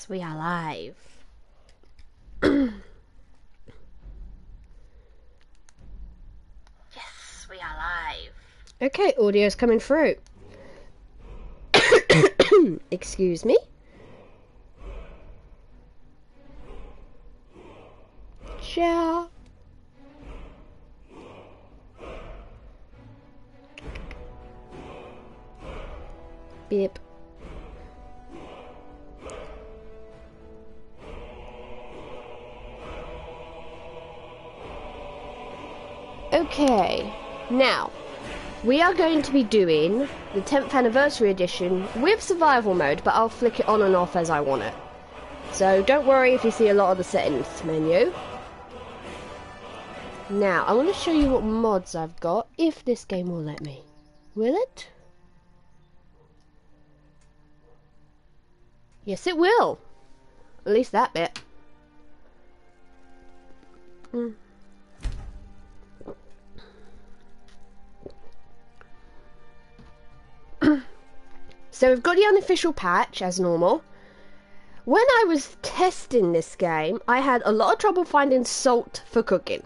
We are live. Yes, we are live. Okay, audio's coming through. Excuse me. Share. Beep. Okay, now, we are going to be doing the 10th anniversary edition with survival mode, but I'll flick it on and off as I want it. So don't worry if you see a lot of the settings menu. Now, I want to show you what mods I've got, if this game will let me. Will it? Yes, it will. At least that bit. So we've got the unofficial patch as normal. When I was testing this game, I had a lot of trouble finding salt for cooking.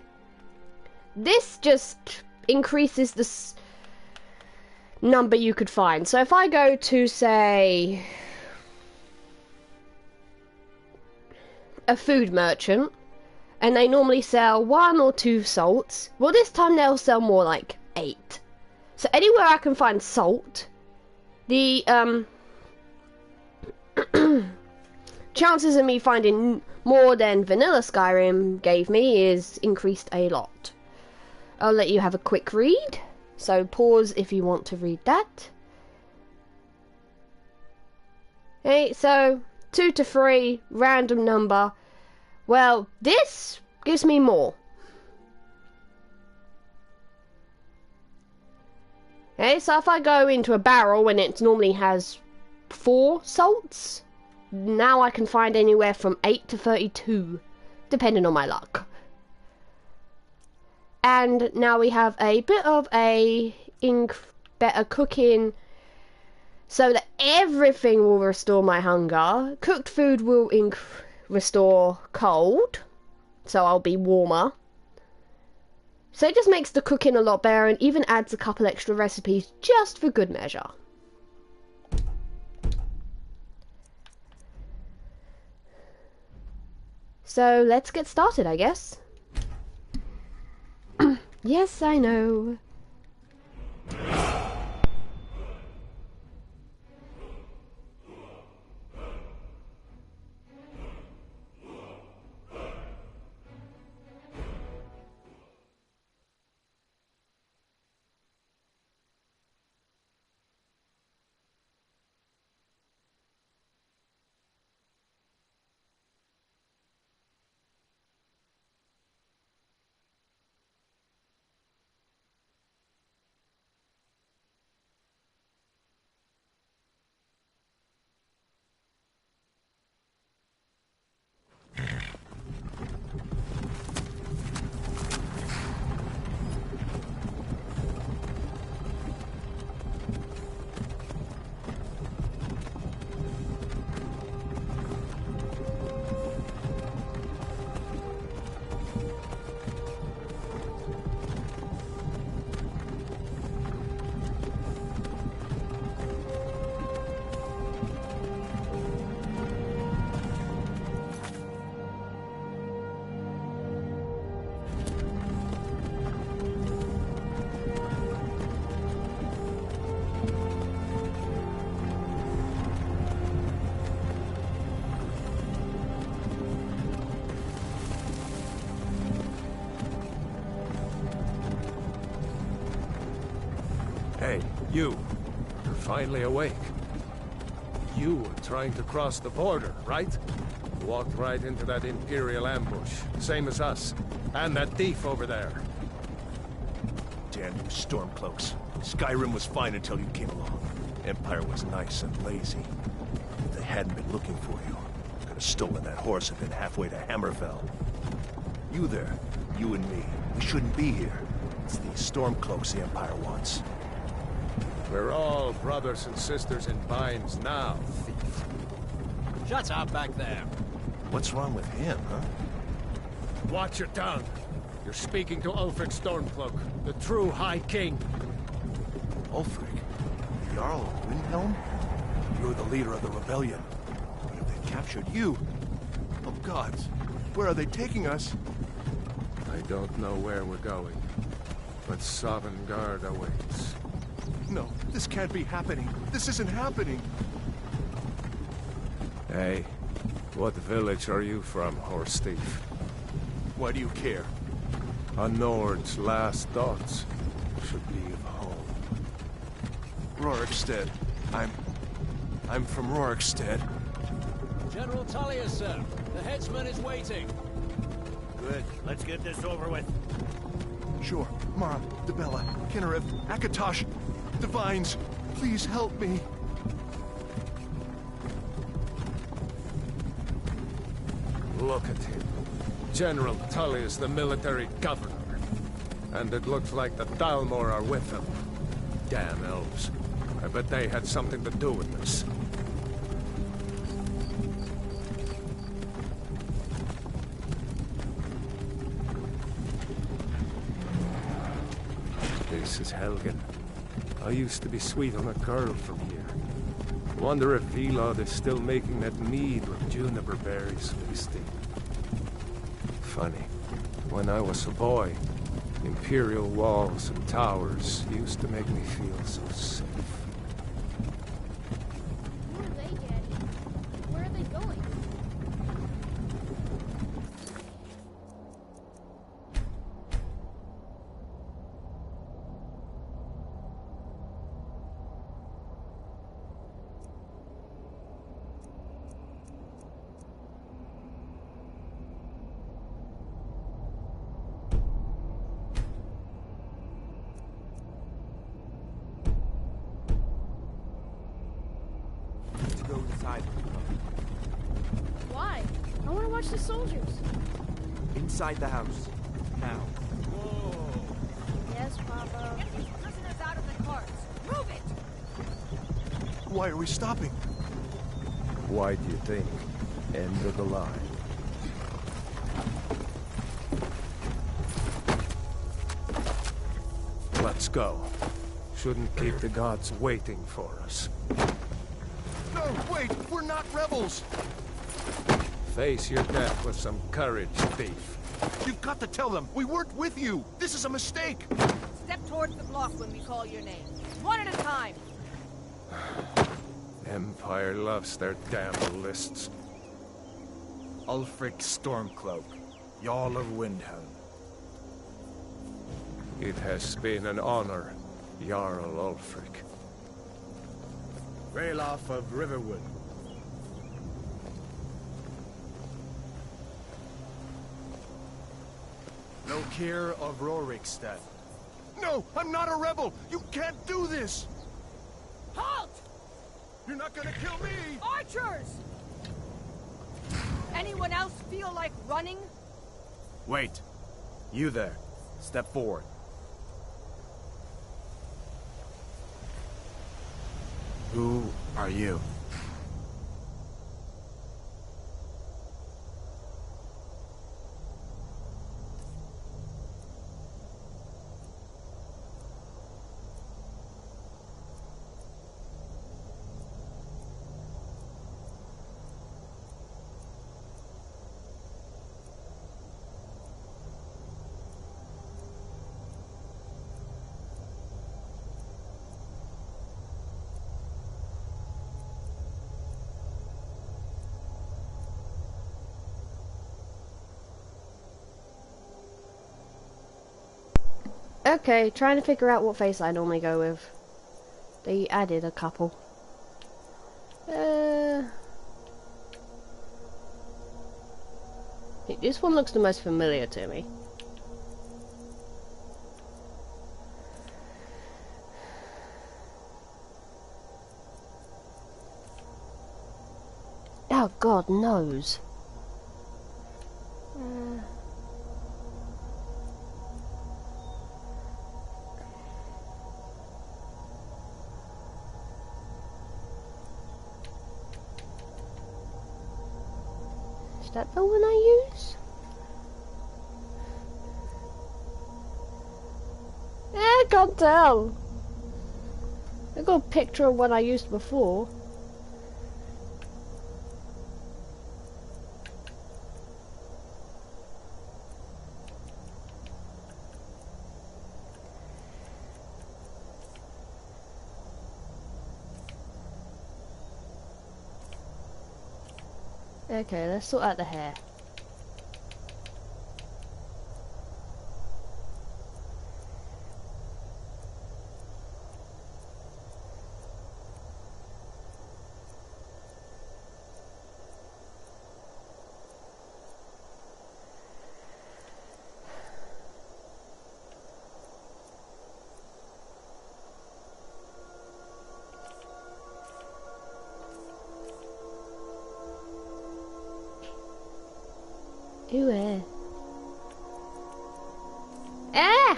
This just increases the number you could find. So if I go to, say, a food merchant, and they normally sell 1 or 2 salts, well, this time they'll sell more like 8. So anywhere I can find salt, the chances of me finding more than vanilla Skyrim gave me is increased a lot. I'll let you have a quick read, so pause if you want to read that. Okay, so 2 to 3, random number. Well, this gives me more. Okay, so if I go into a barrel when it normally has 4 salts, now I can find anywhere from 8 to 32, depending on my luck. And now we have a bit of a better cooking, so that everything will restore my hunger. Cooked food will restore cold, so I'll be warmer. So it just makes the cooking a lot better, and even adds a couple extra recipes just for good measure. So let's get started, I guess. Yes, I know. Hey, you're finally awake. You were trying to cross the border, right? Walked right into that Imperial ambush, same as us. And that thief over there. Damn you Stormcloaks. Skyrim was fine until you came along. Empire was nice and lazy. If they hadn't been looking for you, could have stolen that horse and been halfway to Hammerfell. You there, you and me, we shouldn't be here. It's these Stormcloaks the Empire wants. We're all brothers and sisters in binds now, thief. Shut up back there. What's wrong with him, huh? Watch your tongue. You're speaking to Ulfric Stormcloak, the true High King. Ulfric? The Jarl of Windhelm? You're the leader of the rebellion. But if they've captured you... Oh gods, where are they taking us? I don't know where we're going, but Sovngarde awaits. No, this can't be happening. This isn't happening. Hey, what village are you from, horse thief? Why do you care? A Nord's last thoughts should be of home. Rorikstead. I'm from Rorikstead. General Tullius, sir. The headsman is waiting. Good. Let's get this over with. Sure. Mara, Debella, Kinnereth, Akatosh, Divines, please help me. Look at him. General Tullius, the military governor. And it looks like the Dalmor are with him. Damn elves. I bet they had something to do with this. This is Helgen. I used to be sweet on a girl from here. Wonder if Vilod is still making that mead with juniper berries mixed in. Funny. When I was a boy, imperial walls and towers used to make me feel so safe. Who are they, Daddy? Where are they going? Go inside. Why? I want to watch the soldiers. Inside the house. Now. Yes, Papa. Get these prisoners out of the carts! Move it! Why are we stopping? Why do you think? End of the line. Let's go. Shouldn't keep the gods waiting for us. No, wait! We're not rebels! Face your death with some courage, thief. You've got to tell them! We weren't with you! This is a mistake! Step towards the block when we call your name. One at a time! Empire loves their damn lists. Ulfric Stormcloak, Jarl of Windhelm. It has been an honor, Jarl Ulfric. Ralof of Riverwood. Lokir of Rorikstead. No! I'm not a rebel! You can't do this! Halt! You're not gonna kill me! Archers! Anyone else feel like running? Wait. You there. Step forward. Who are you? Okay, trying to figure out what face I normally go with. They added a couple. This one looks the most familiar to me. Oh God knows. Is that the one I use? I can't tell. I got a picture of what I used before. Okay, let's sort out the hair. Ooh, ah!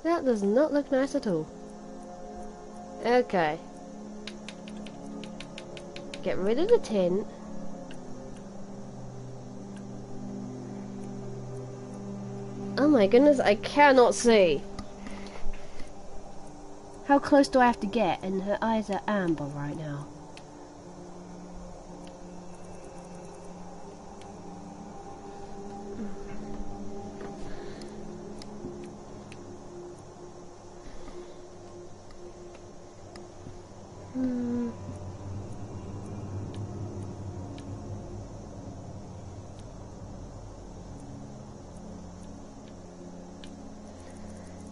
That does not look nice at all. Okay. Get rid of the tint. Oh my goodness, I cannot see. How close do I have to get? And her eyes are amber right now.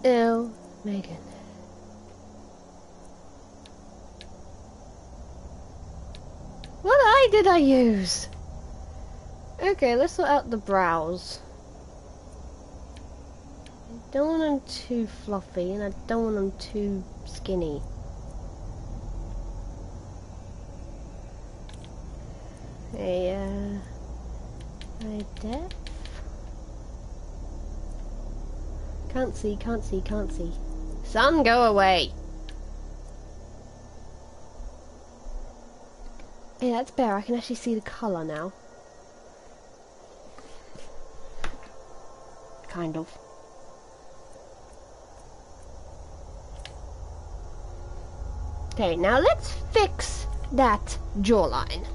Ew, Megan. What eye did I use? Okay, let's sort out the brows. I don't want them too fluffy, and I don't want them too skinny. A depth? Can't see, can't see, can't see. Sun, go away! Yeah, that's better. I can actually see the colour now. Kind of. Okay, now let's fix that jawline.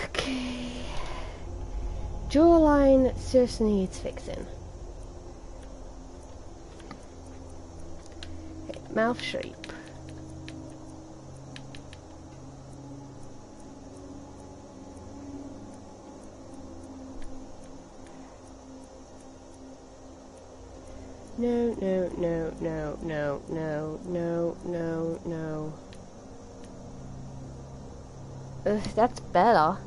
Okay. Jawline seriously needs fixing. Okay, mouth shape. No, no, no, no, no, no, no, no, no. Ugh, that's better.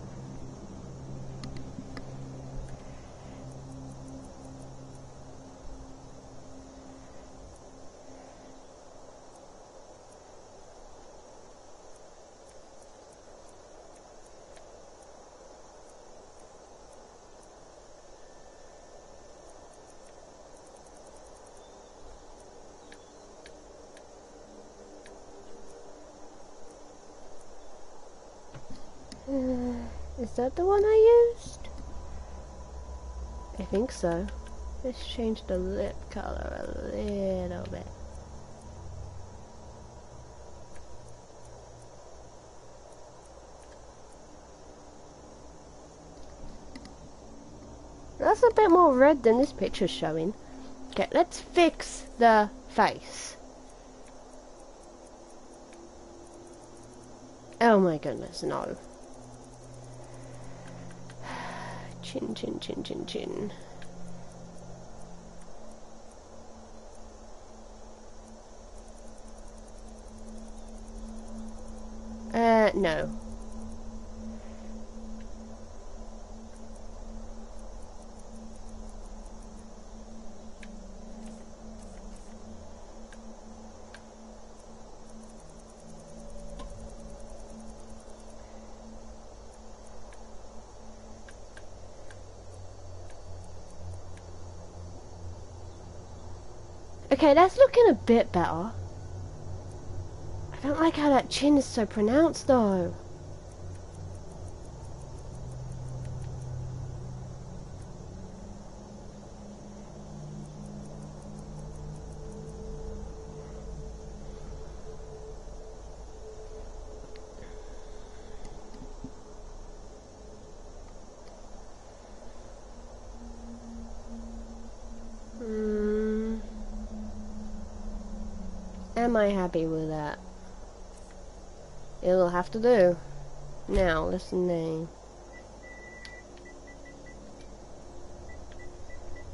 Is that the one I used? I think so. Let's change the lip color a little bit. That's a bit more red than this picture's showing. Okay, let's fix the face. Oh my goodness, no. Chin, chin, chin, chin, chin. No. Okay, that's looking a bit better. I don't like how that chin is so pronounced though. Am I happy with that? It'll have to do. Now, listening.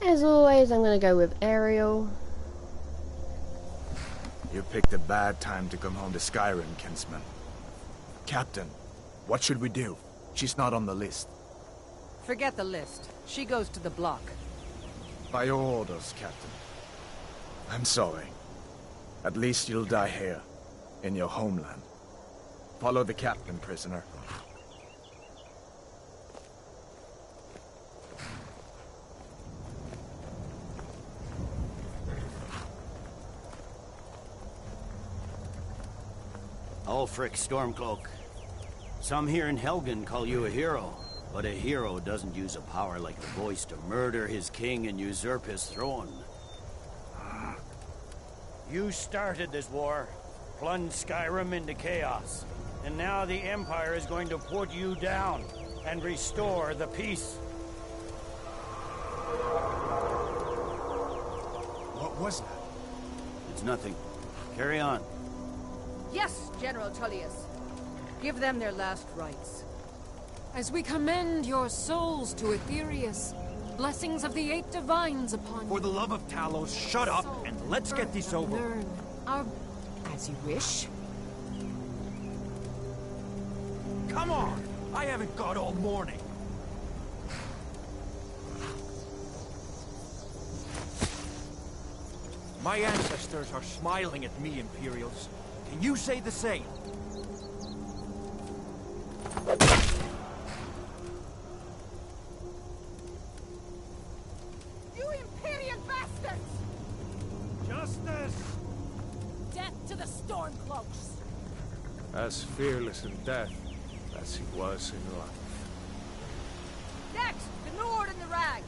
As always, I'm gonna go with Ariel. You picked a bad time to come home to Skyrim, Kinsman. Captain, what should we do? She's not on the list. Forget the list. She goes to the block. By your orders, Captain. I'm sorry. At least you'll die here, in your homeland. Follow the captain, prisoner. Ulfric Stormcloak. Some here in Helgen call you a hero, but a hero doesn't use a power like the voice to murder his king and usurp his throne. You started this war, plunged Skyrim into chaos, and now the Empire is going to put you down and restore the peace. What was that? It's nothing. Carry on. Yes, General Tullius. Give them their last rites. As we commend your souls to Aetherius, blessings of the 8 divines upon you. For the love of Talos, shut up and let's get this over. Learn our... As you wish. Come on! I haven't got all morning. My ancestors are smiling at me, Imperials. Can you say the same? You Imperial bastards! Justice! Death to the Stormcloaks! As fearless in death as he was in life. Next, the Nord and the Rags!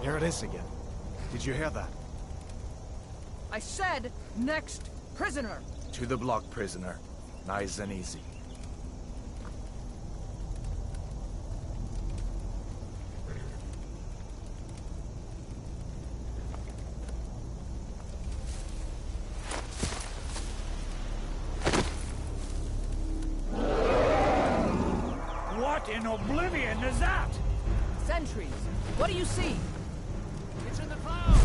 Here it is again. Did you hear that? I said, next prisoner! To the block, prisoner. Nice and easy. What in oblivion is that? Sentries, what do you see? It's in the clouds!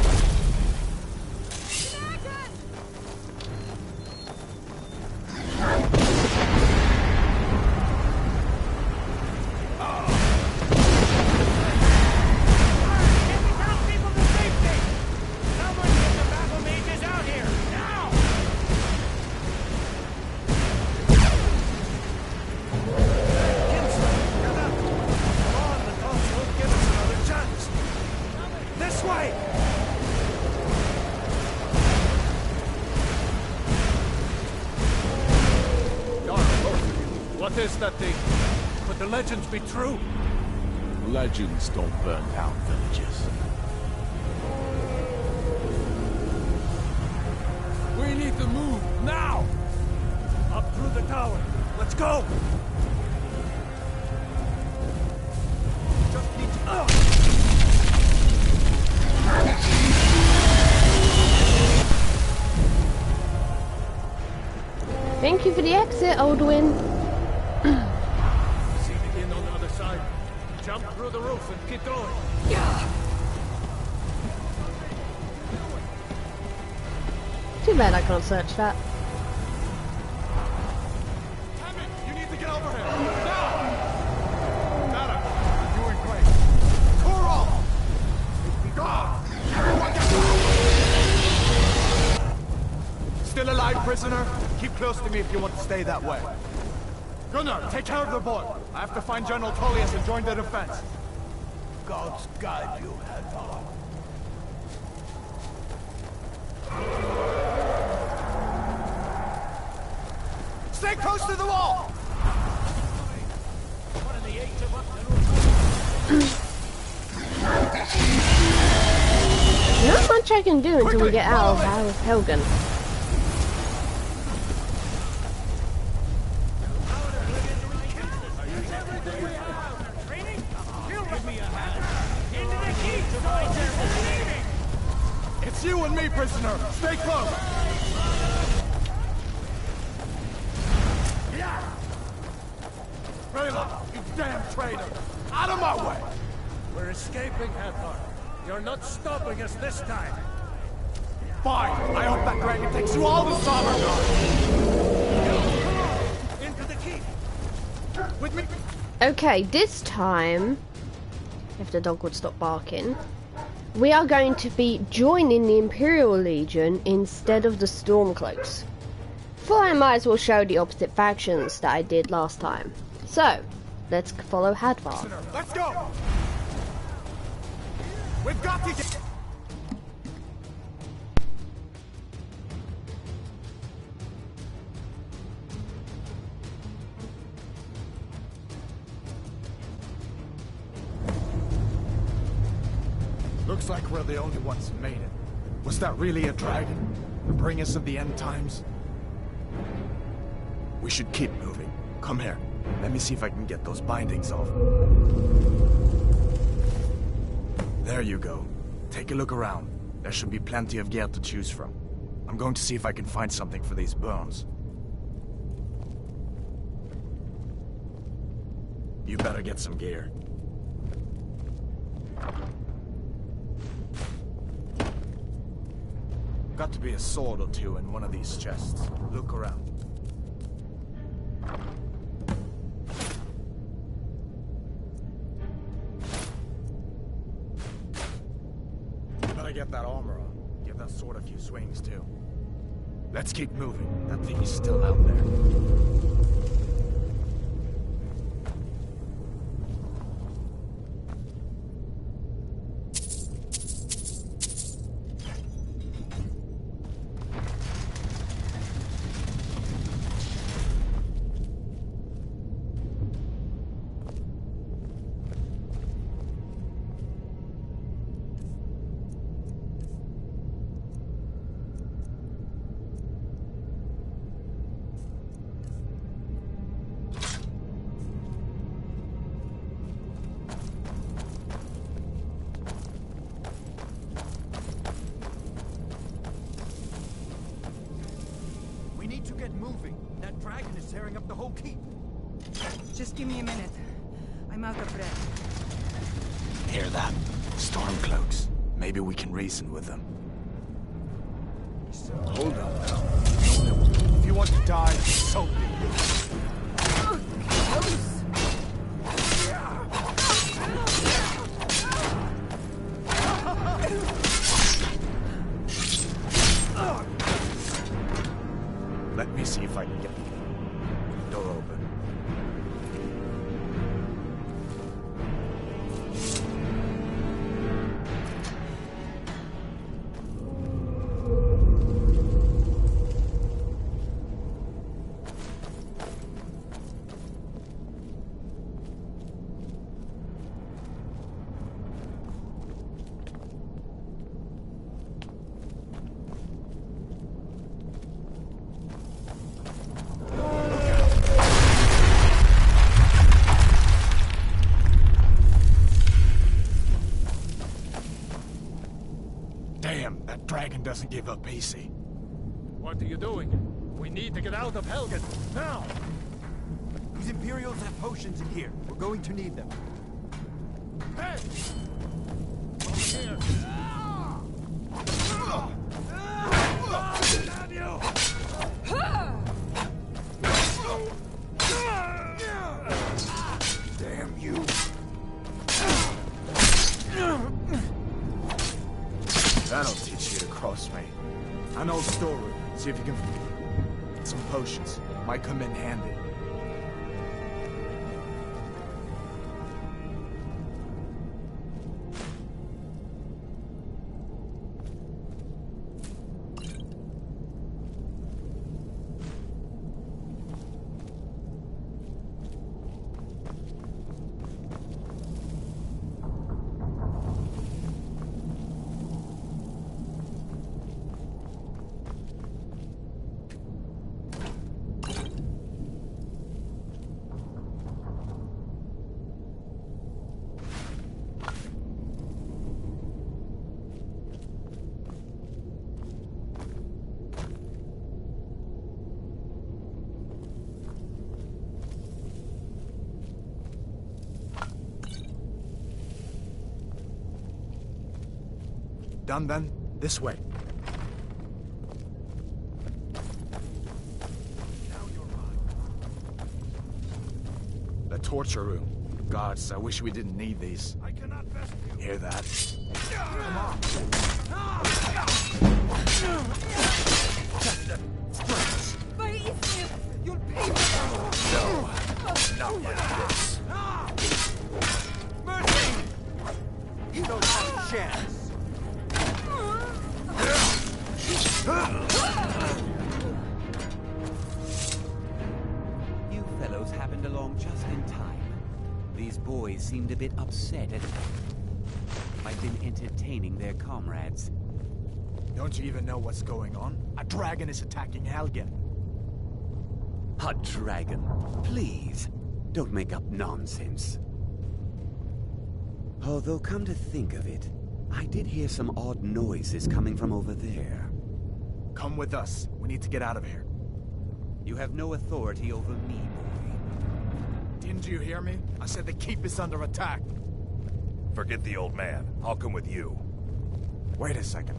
What is that thing? Could the legends be true? Legends don't burn down villages. We need to move, now! Up through the tower. Let's go! Just need to... Thank you for the exit, Oldwin. See the inn on the other side. Jump through the roof and keep going. Too bad I can't search that. Tammy, you need to get over here! Now! Dara, you're doing great. Toro! God! Everyone get... Still alive, prisoner? Keep close to me if you want to stay that way. Gunnar, take care of the boy. I have to find General Tullius and join the defense. gods guide you, Hathor. Stay close to the wall! Not much I can do until we get out of Helgen. It's you and me, prisoner! Stay close! Rayla, you damn traitor! Out of my way! We're escaping, Hathor. You're not stopping us this time. Fine! I hope that dragon takes you all to Summergard! Into the keep! With me! Okay, this time, if the dog would stop barking, we are going to be joining the Imperial Legion instead of the Stormcloaks. For I might as well show the opposite factions that I did last time. So, let's follow Hadvar. Let's go! We've got to get... Looks like we're the only ones who made it. Was that really a dragon? To bring us of the end times? We should keep moving. Come here. Let me see if I can get those bindings off. There you go. Take a look around. There should be plenty of gear to choose from. I'm going to see if I can find something for these burns. You better get some gear. Got to be a sword or two in one of these chests. Look around. You better get that armor on. Give that sword a few swings too. Let's keep moving. That thing is still out there. tearing up the whole keep. Just give me a minute. I'm out of breath. Hear that? Stormcloaks. Maybe we can reason with them. Hold on now. If you want to die, so be it. Let me see if I can get the door open. Damn, that dragon doesn't give up easy. What are you doing? We need to get out of Helgen, now! These Imperials have potions in here. We're going to need them. Hey! Over here! Damn you! Damn you. That'll teach you to cross me. I know the storeroom. See if you can get some potions. Might come in handy. Done then? This way. The torture room. Gods, I wish we didn't need these. I cannot best you. Hear that? Come on. Face! You'll pay No. Not like this. Mercy! You don't have a chance. You fellows happened along just in time. These boys seemed a bit upset at... I've been entertaining their comrades. Don't you even know what's going on? A dragon is attacking Helgen. A dragon. Please, don't make up nonsense. Although, come to think of it, I did hear some odd noises coming from over there. Come with us. We need to get out of here. You have no authority over me, boy. Didn't you hear me? I said the keep is under attack. Forget the old man. I'll come with you. Wait a second.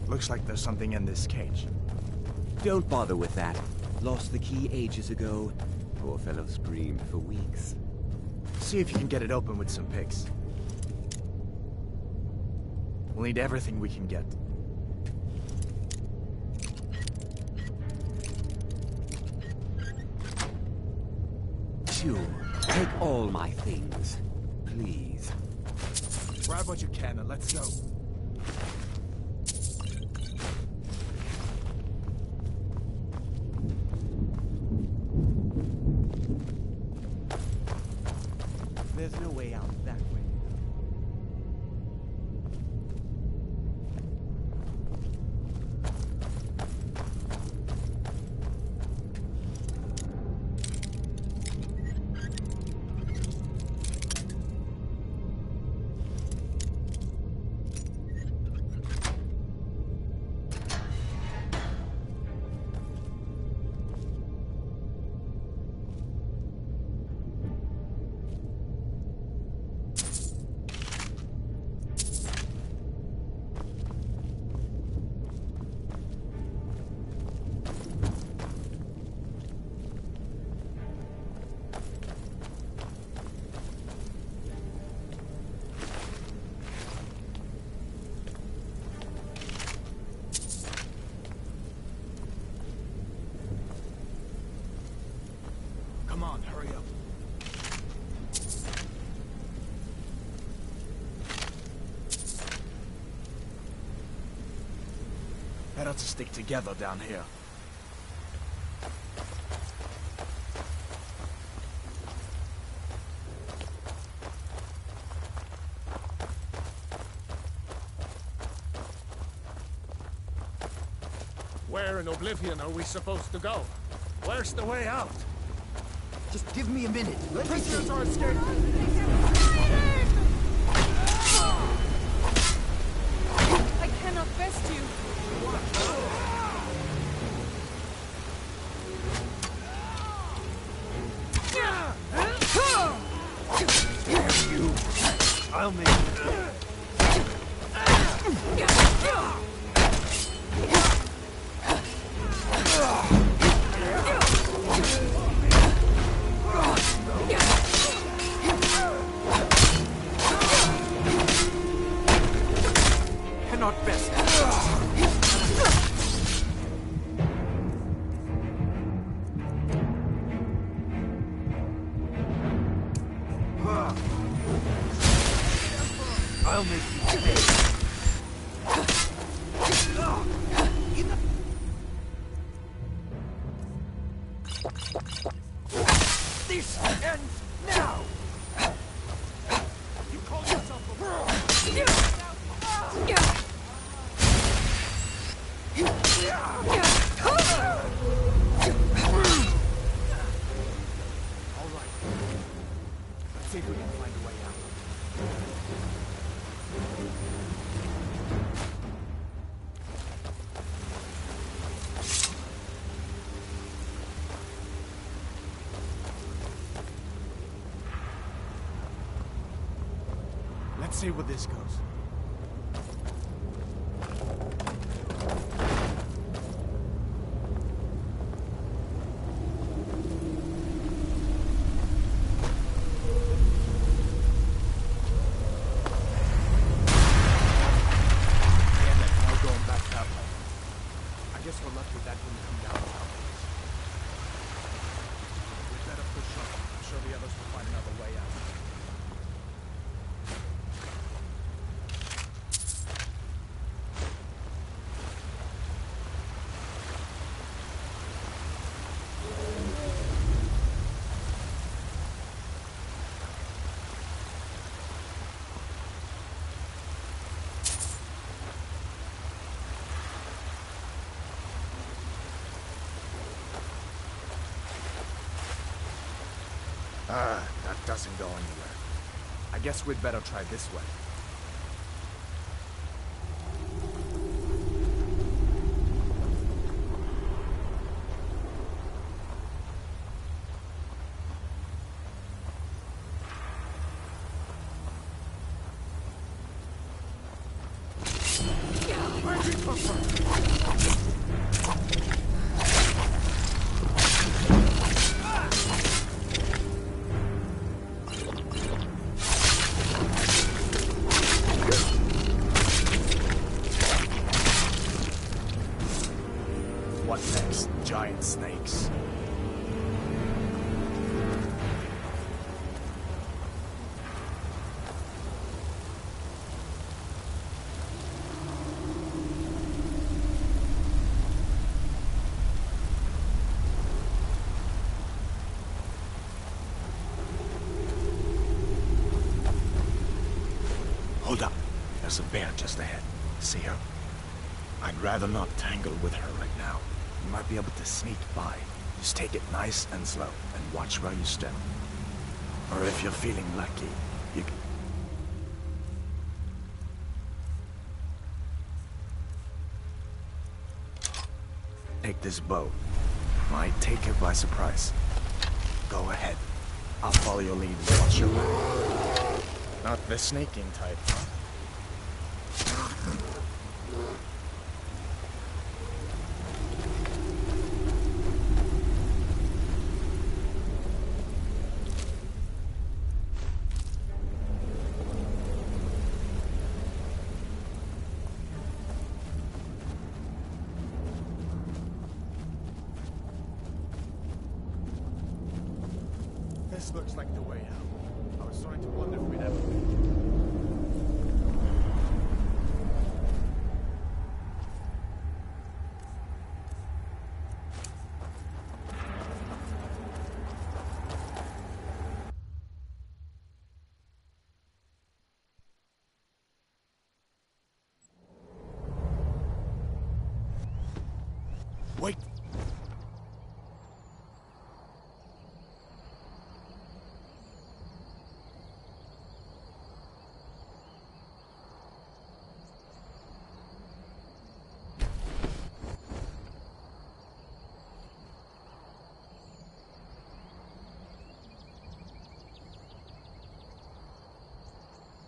Looks like there's something in this cage. Don't bother with that. Lost the key ages ago. Poor fellow screamed for weeks. See if you can get it open with some picks. We'll need everything we can get. Sure. Take all my things. Please. Grab what you can and let's go. There's no way out that way. Come on, hurry up. Better to stick together down here. Where in Oblivion are we supposed to go? Where's the way out? Just give me a minute. Let me Prisoners see. are escaping! I cannot best you. I'll make it. Cannot best. I'll make you pay. This ends now! You call yourself a All right. Let's see if we can find a way out. Let's see where this goes. That doesn't go anywhere. I guess we'd better try this way. What next? Giant snakes. Hold up. There's a bear just ahead. See her? I'd rather not tangle with her right now. You might be able to sneak by. Just take it nice and slow, and watch where you step. Or if you're feeling lucky, you can... Take this bow. Might take her by surprise. Go ahead. I'll follow your lead and watch your back. Not the sneaking type, huh? This looks like the way out. I was starting to wonder if we'd ever make it. Wait!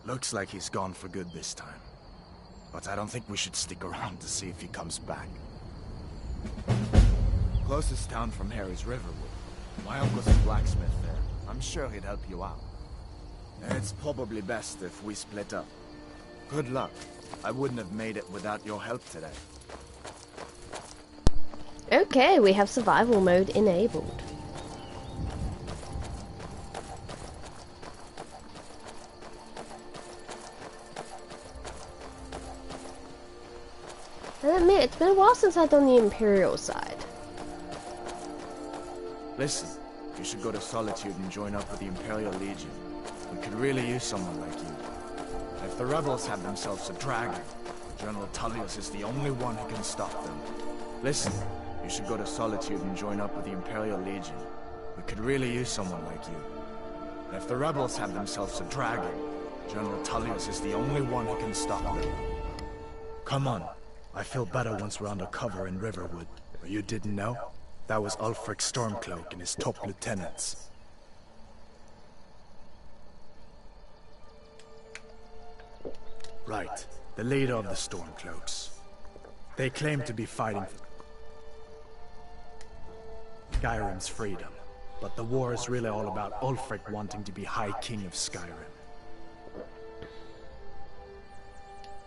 Looks like he's gone for good this time. But I don't think we should stick around to see if he comes back. Closest town from here is Riverwood. My uncle's a blacksmith there. I'm sure he'd help you out. It's probably best if we split up. Good luck. I wouldn't have made it without your help today. Okay, we have survival mode enabled. I admit, it's been a while since I've done the Imperial side. Listen, you should go to Solitude and join up with the Imperial Legion. We could really use someone like you. If the rebels have themselves a dragon, General Tullius is the only one who can stop them. Listen, you should go to Solitude and join up with the Imperial Legion. We could really use someone like you. If the rebels have themselves a dragon, General Tullius is the only one who can stop them. Come on. I feel better once we're undercover in Riverwood. You didn't know? That was Ulfric Stormcloak and his top lieutenants. Right. The leader of the Stormcloaks. They claim to be fighting for Skyrim's freedom. But the war is really all about Ulfric wanting to be High King of Skyrim.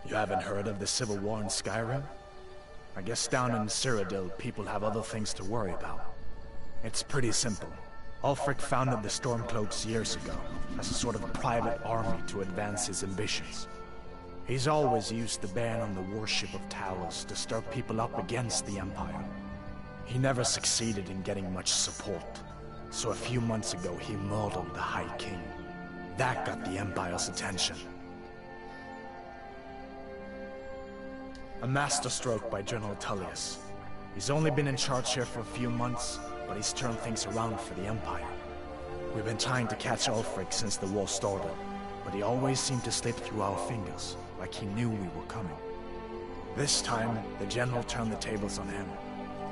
You haven't heard of the Civil War in Skyrim? I guess down in Cyrodiil, people have other things to worry about. It's pretty simple. Ulfric founded the Stormcloaks years ago, as a sort of private army to advance his ambitions. He's always used the ban on the worship of towers to stir people up against the Empire. He never succeeded in getting much support, so a few months ago he murdered the High King. That got the Empire's attention. A masterstroke by General Tullius. He's only been in charge here for a few months, but he's turned things around for the Empire. We've been trying to catch Ulfric since the war started, but he always seemed to slip through our fingers, like he knew we were coming. This time, the general turned the tables on him.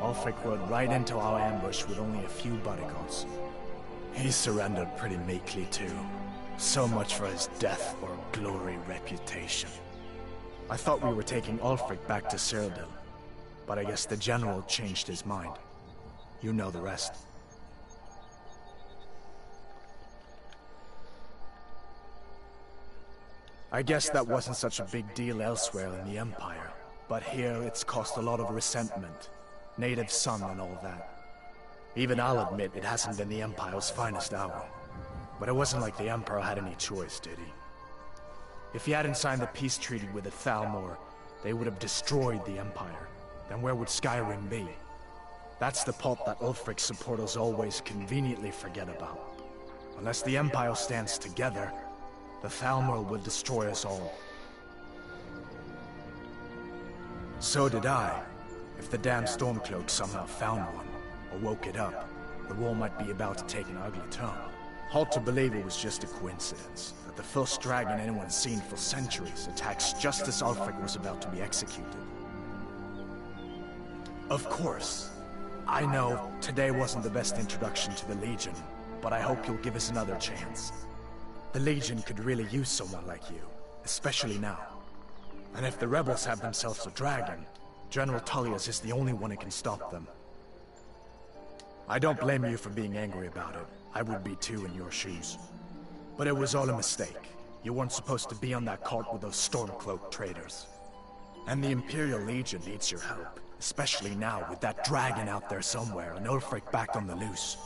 Ulfric rode right into our ambush with only a few bodyguards. He surrendered pretty meekly too. So much for his death or glory reputation. I thought we were taking Ulfric back to Cyrodiil, but I guess the general changed his mind. You know the rest. I guess that wasn't such a big deal elsewhere in the Empire, but here it's caused a lot of resentment. Native son and all that. Even I'll admit it hasn't been the Empire's finest hour. But it wasn't like the Emperor had any choice, did he? If he hadn't signed the peace treaty with the Thalmor, they would have destroyed the Empire. Then where would Skyrim be? That's the part that Ulfric's supporters always conveniently forget about. Unless the Empire stands together, the Thalmor will destroy us all. So did I. If the damn Stormcloak somehow found one, or woke it up, the war might be about to take an ugly turn. Hard to believe it was just a coincidence, that the first dragon anyone's seen for centuries attacks just as Ulfric was about to be executed. Of course, I know today wasn't the best introduction to the Legion, but I hope you'll give us another chance. The Legion could really use someone like you, especially now. And if the rebels have themselves a dragon, General Tullius is the only one who can stop them. I don't blame you for being angry about it. I would be too in your shoes. But it was all a mistake. You weren't supposed to be on that cart with those Stormcloak traitors. And the Imperial Legion needs your help, especially now with that dragon out there somewhere and Ulfric back on the loose.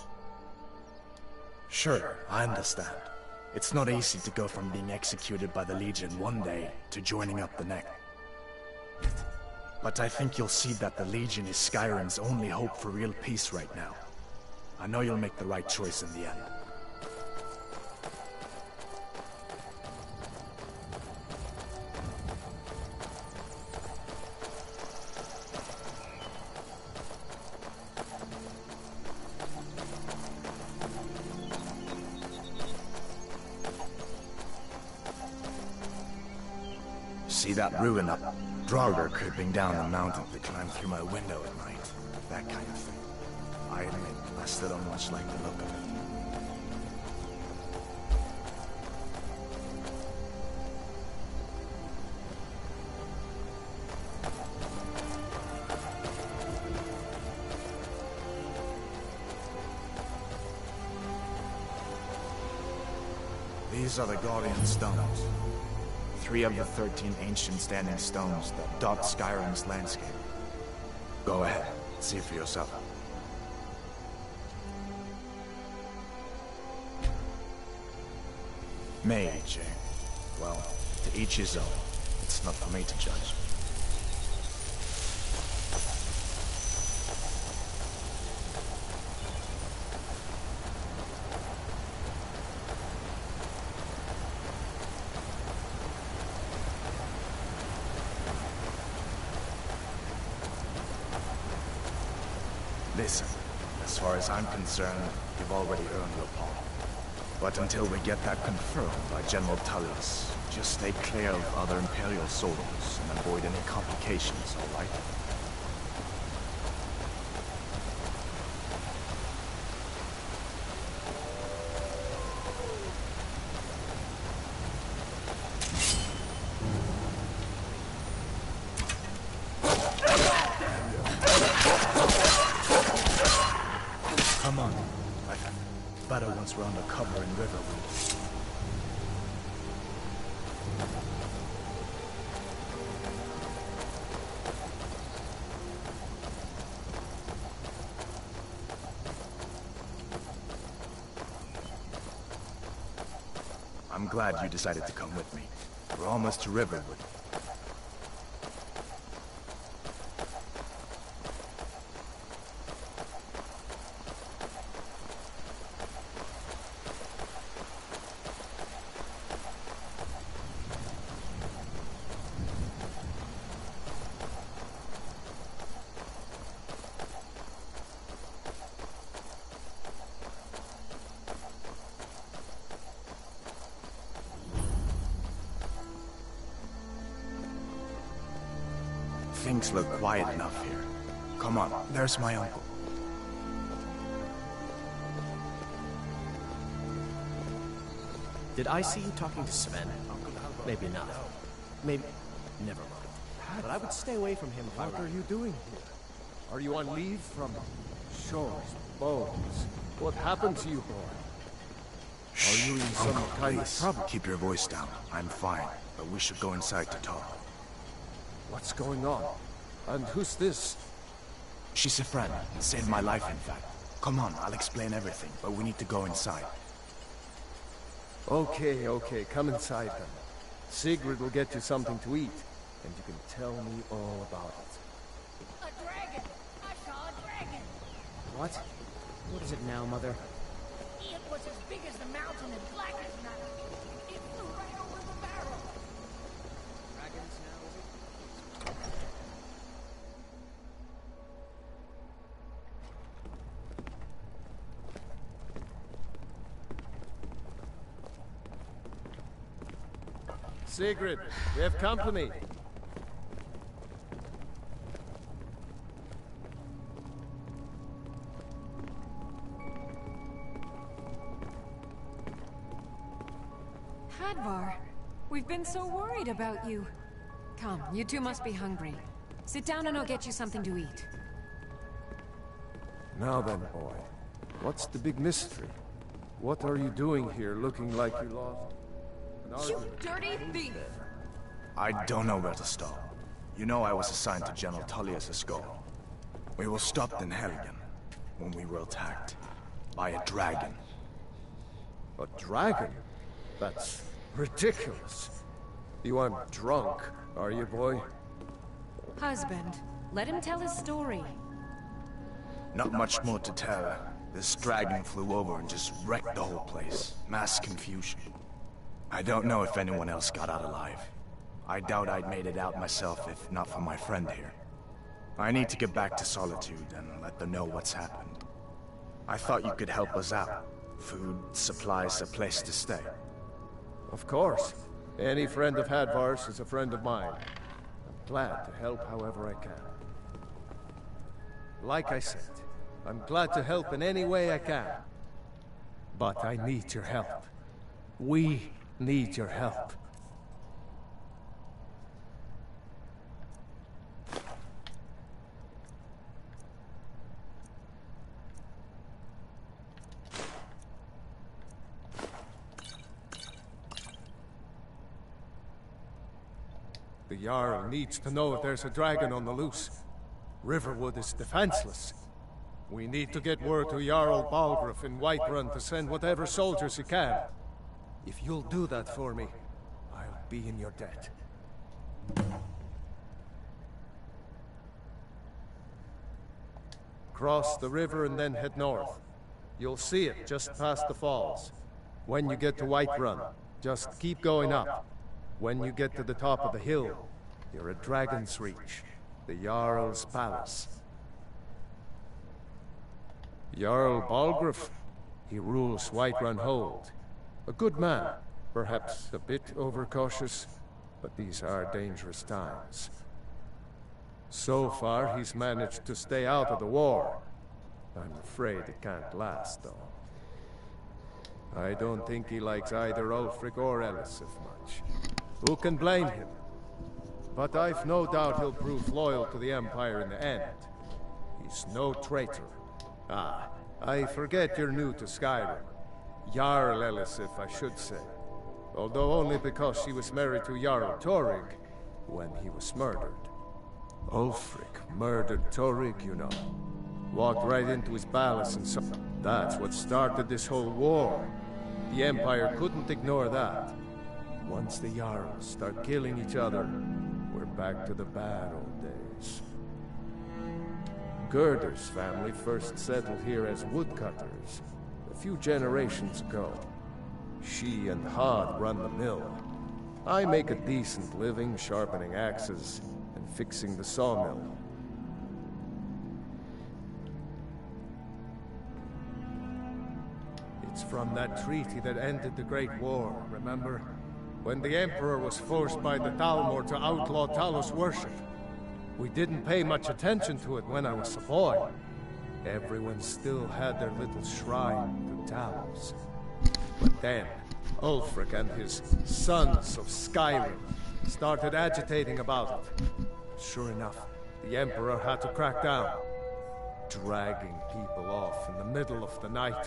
Sure, I understand. It's not easy to go from being executed by the Legion one day to joining up the next. But I think you'll see that the Legion is Skyrim's only hope for real peace right now. I know you'll make the right choice in the end. See that ruin up? Draugr creeping down the mountain to climb through my window at night. That kind of thing. I admit, I still don't much like the look of it. These are the Guardian Stones. 3 of the 13 ancient standing stones that dot Skyrim's landscape. Go ahead, see for yourself. Mage, eh? Well, to each his own. It's not for me to judge. Listen, as far as I'm concerned, you've already earned your part. But until we get that confirmed by General Tullius, just stay clear of other Imperial soldiers and avoid any complications, all right? Come on. Better once we're under cover in Riverwood. I'm glad you decided to come with me. We're almost to Riverwood. Things look quiet enough here. Come on, there's my uncle. Did I see you talking to Sven? Maybe not. Maybe... Never mind. But I would stay away from him if I were... What are you doing here? Are you on leave from shores, bones? What happened to you, boy? Are you in some kind of trouble? Keep your voice down. I'm fine, but we should go inside to talk. What's going on? And who's this? She's a friend. Saved my life, in fact. Come on, I'll explain everything, but we need to go inside. Okay, okay, come inside then. Sigrid will get you something to eat, and you can tell me all about it. A dragon! I saw a dragon! What? What is it now, Mother? It was as big as the mountain and black as night. It flew right over the barrel. Dragons now, is it? Sigrid, we have company. Hadvar, we've been so worried about you. Come, you two must be hungry. Sit down and I'll get you something to eat. Now then, boy, what's the big mystery? What are you doing here looking like you lost an You argument? dirty thief! I don't know where to stop. You know I was assigned to General Tullius' skull. We were stopped in Helgen when we were attacked by a dragon. A dragon? That's ridiculous. You aren't drunk, are you, boy? Husband, let him tell his story. Not much more to tell. This dragon flew over and just wrecked the whole place. Mass confusion. I don't know if anyone else got out alive. I doubt I'd made it out myself if not for my friend here. I need to get back to Solitude and let them know what's happened. I thought you could help us out. Food, supplies, a place to stay. Of course. Any friend of Hadvar's is a friend of mine. I'm glad to help however I can. Like I said, I'm glad to help in any way I can. But I need your help. We need your help. The Jarl needs to know if there's a dragon on the loose. Riverwood is defenseless. We need to get word to Jarl Balgruuf in Whiterun to send whatever soldiers he can. If you'll do that for me, I'll be in your debt. Cross the river and then head north. You'll see it just past the falls. When you get to Whiterun, just keep going up. When you get to the top of the hill, you're at Dragon's Reach, the Jarl's palace. Jarl Balgruuf, he rules Whiterun Hold. A good man, perhaps a bit overcautious, but these are dangerous times. So far, he's managed to stay out of the war. I'm afraid it can't last, though. I don't think he likes either Ulfric or Elisif much. Who can blame him? But I've no doubt he'll prove loyal to the Empire in the end. He's no traitor. Ah, I forget you're new to Skyrim. Jarl Elisif, I should say. Although only because she was married to Jarl Torygg when he was murdered. Ulfric murdered Torygg, you know. Walked right into his palace and so... That's what started this whole war. The Empire couldn't ignore that. Once the Jarls start killing each other, we're back to the bad old days. Gerder's family first settled here as woodcutters a few generations ago. She and Hod run the mill. I make a decent living sharpening axes and fixing the sawmill. It's from that treaty that ended the Great War, remember? When the Emperor was forced by the Thalmor to outlaw Talos worship. We didn't pay much attention to it when I was a boy. Everyone still had their little shrine to Talos. But then, Ulfric and his sons of Skyrim started agitating about it. Sure enough, the Emperor had to crack down, dragging people off in the middle of the night.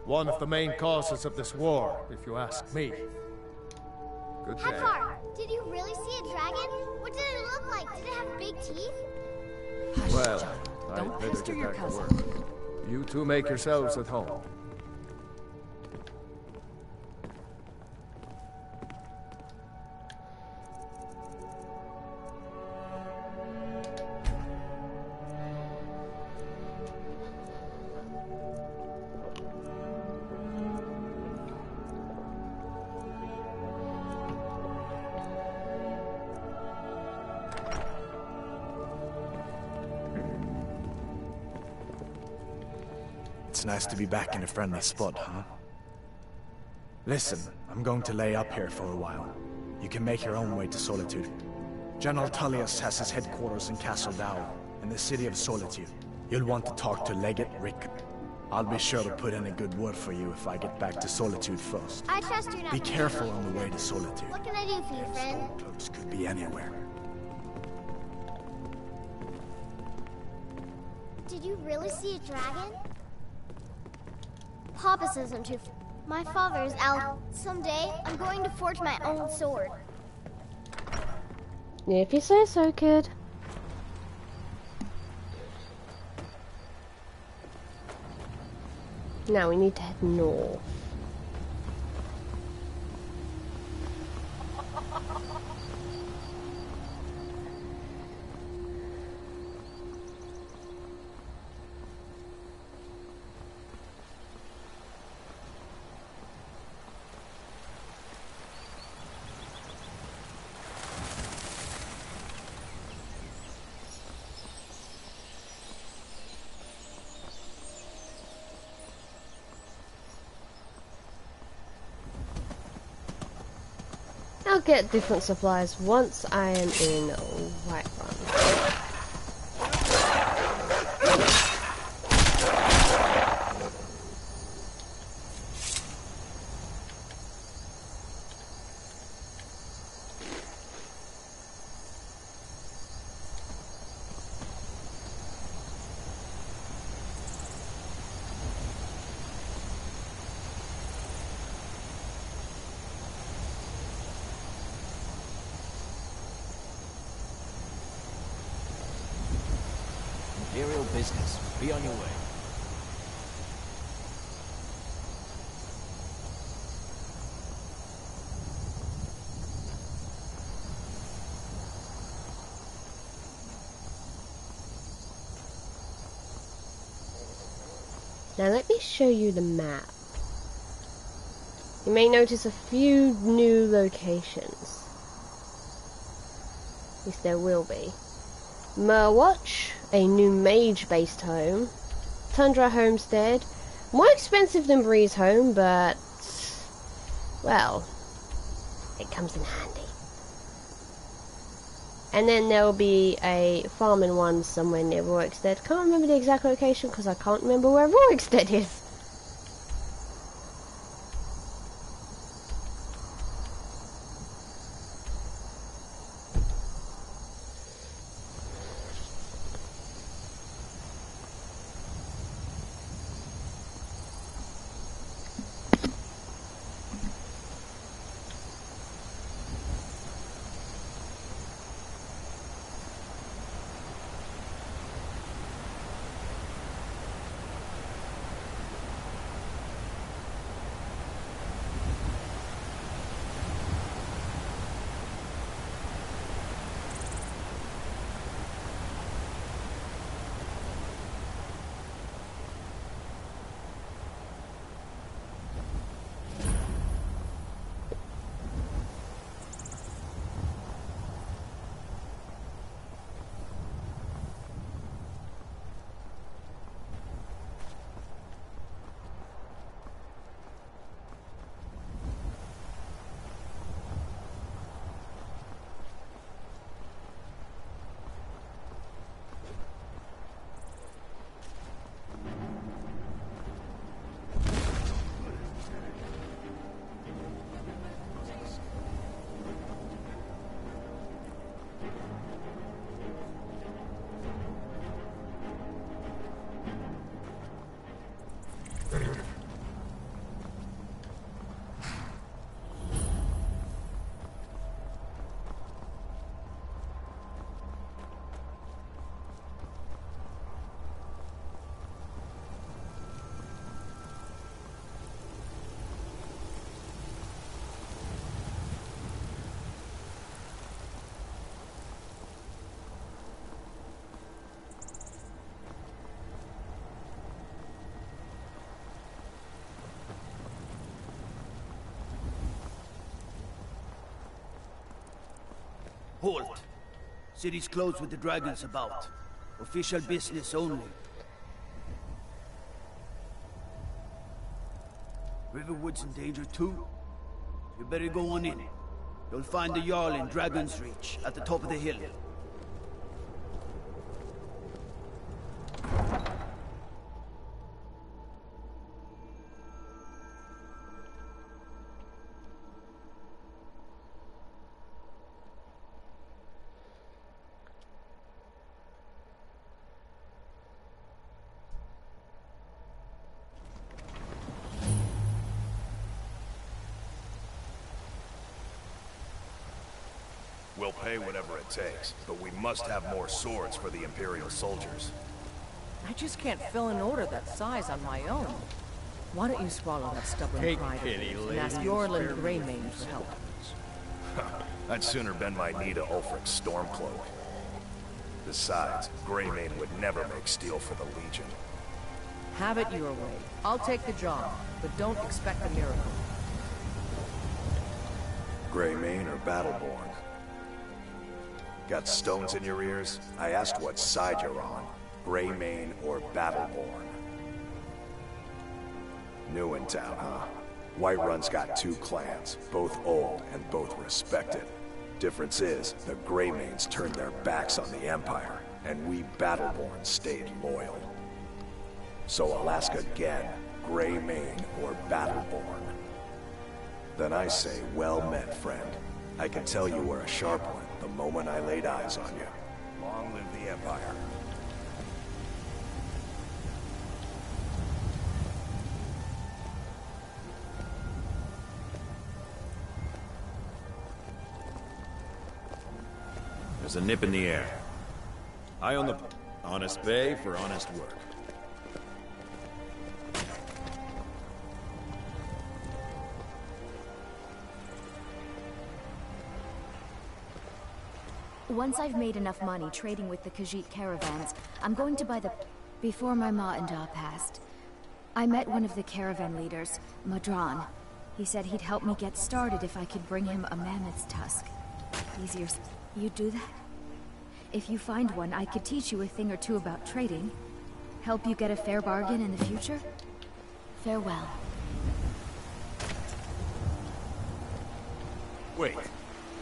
One of the main causes of this war, if you ask me. Good day. Hadvar, did you really see a dragon? What did it look like? Did it have big teeth? Well, I'd Don't better pester get your back to cousin. work. You two make yourselves at home. It's nice to be back in a friendly spot, huh? Listen, I'm going to lay up here for a while. You can make your own way to Solitude. General Tullius has his headquarters in Castle Dow, in the city of Solitude. You'll want to talk to Legate Rick. I'll be sure to put in a good word for you if I get back to Solitude first. I trust you not. Be careful on the way to Solitude. What can I do for you, friend? Stormcloaks could be anywhere. Did you really see a dragon? Papa says I'm too. My father is out. Someday, I'm going to forge my own sword. If you say so, kid. Now we need to head north. I'll get different supplies once I am in Whiterun. Imperial business. Be on your way. Now let me show you the map. You may notice a few new locations. At least there will be. Merwatch, a new mage-based home. Tundra Homestead, more expensive than Breeze Home, but, well, it comes in handy. And then there'll be a farming one somewhere near Rorikstead. Can't remember the exact location because I can't remember where Rorikstead is. Halt! City's closed with the dragons about. Official business only. Riverwood's in danger too. You better go on in. You'll find the Jarl in Dragon's Reach, at the top of the hill. We'll pay whatever it takes, but we must have more swords for the Imperial soldiers. I just can't fill an order that size on my own. Why don't you swallow that stubborn Take pride of pity, yours and lady, ask and Yorlin spare me Greymane for help? I'd sooner bend my knee to Ulfric's Stormcloak. Besides, Greymane would never make steel for the Legion. Have it your way. I'll take the job, but don't expect a miracle. Greymane or Battleborn? Got stones in your ears? I asked what side you're on. Greymane or Battleborn? New in town, huh? Whiterun's got two clans, both old and both respected. Difference is, the Greymanes turned their backs on the Empire, and we Battleborn stayed loyal. So I'll ask again, Greymane or Battleborn? Then I say, well met, friend. I can tell you were a sharp one the moment I laid eyes on you. Long live the Empire. There's a nip in the air. Eye on the honest bay for honest work. Once I've made enough money trading with the Khajiit caravans, I'm going to buy the... Before my ma and Da passed, I met one of the caravan leaders, Madran. He said he'd help me get started if I could bring him a mammoth's tusk. Easier... You'd do that? If you find one, I could teach you a thing or two about trading. Help you get a fair bargain in the future? Farewell. Wait,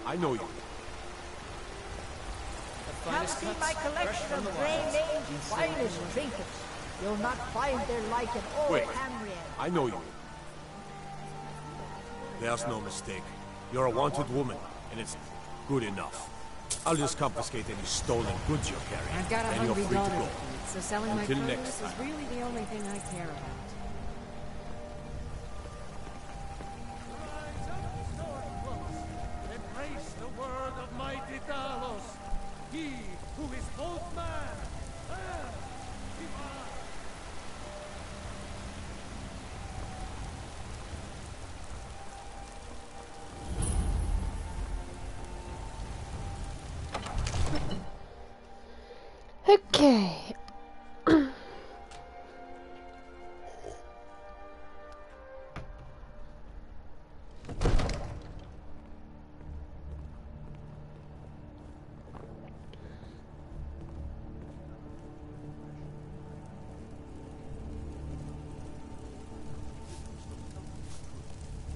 I know you. Come see my collection of Greymane's finest trinkets. You'll not find their like in all Wait, Amrian. I know you. There's no mistake. You're a wanted woman, and it's good enough. I'll just confiscate any stolen goods you're carrying. I've got a and you're hungry free to daughter go. to feed, so selling Until my next produce is time. really the only thing I care about. Embrace the word of mighty Talos, he who is both man and divine. Okay.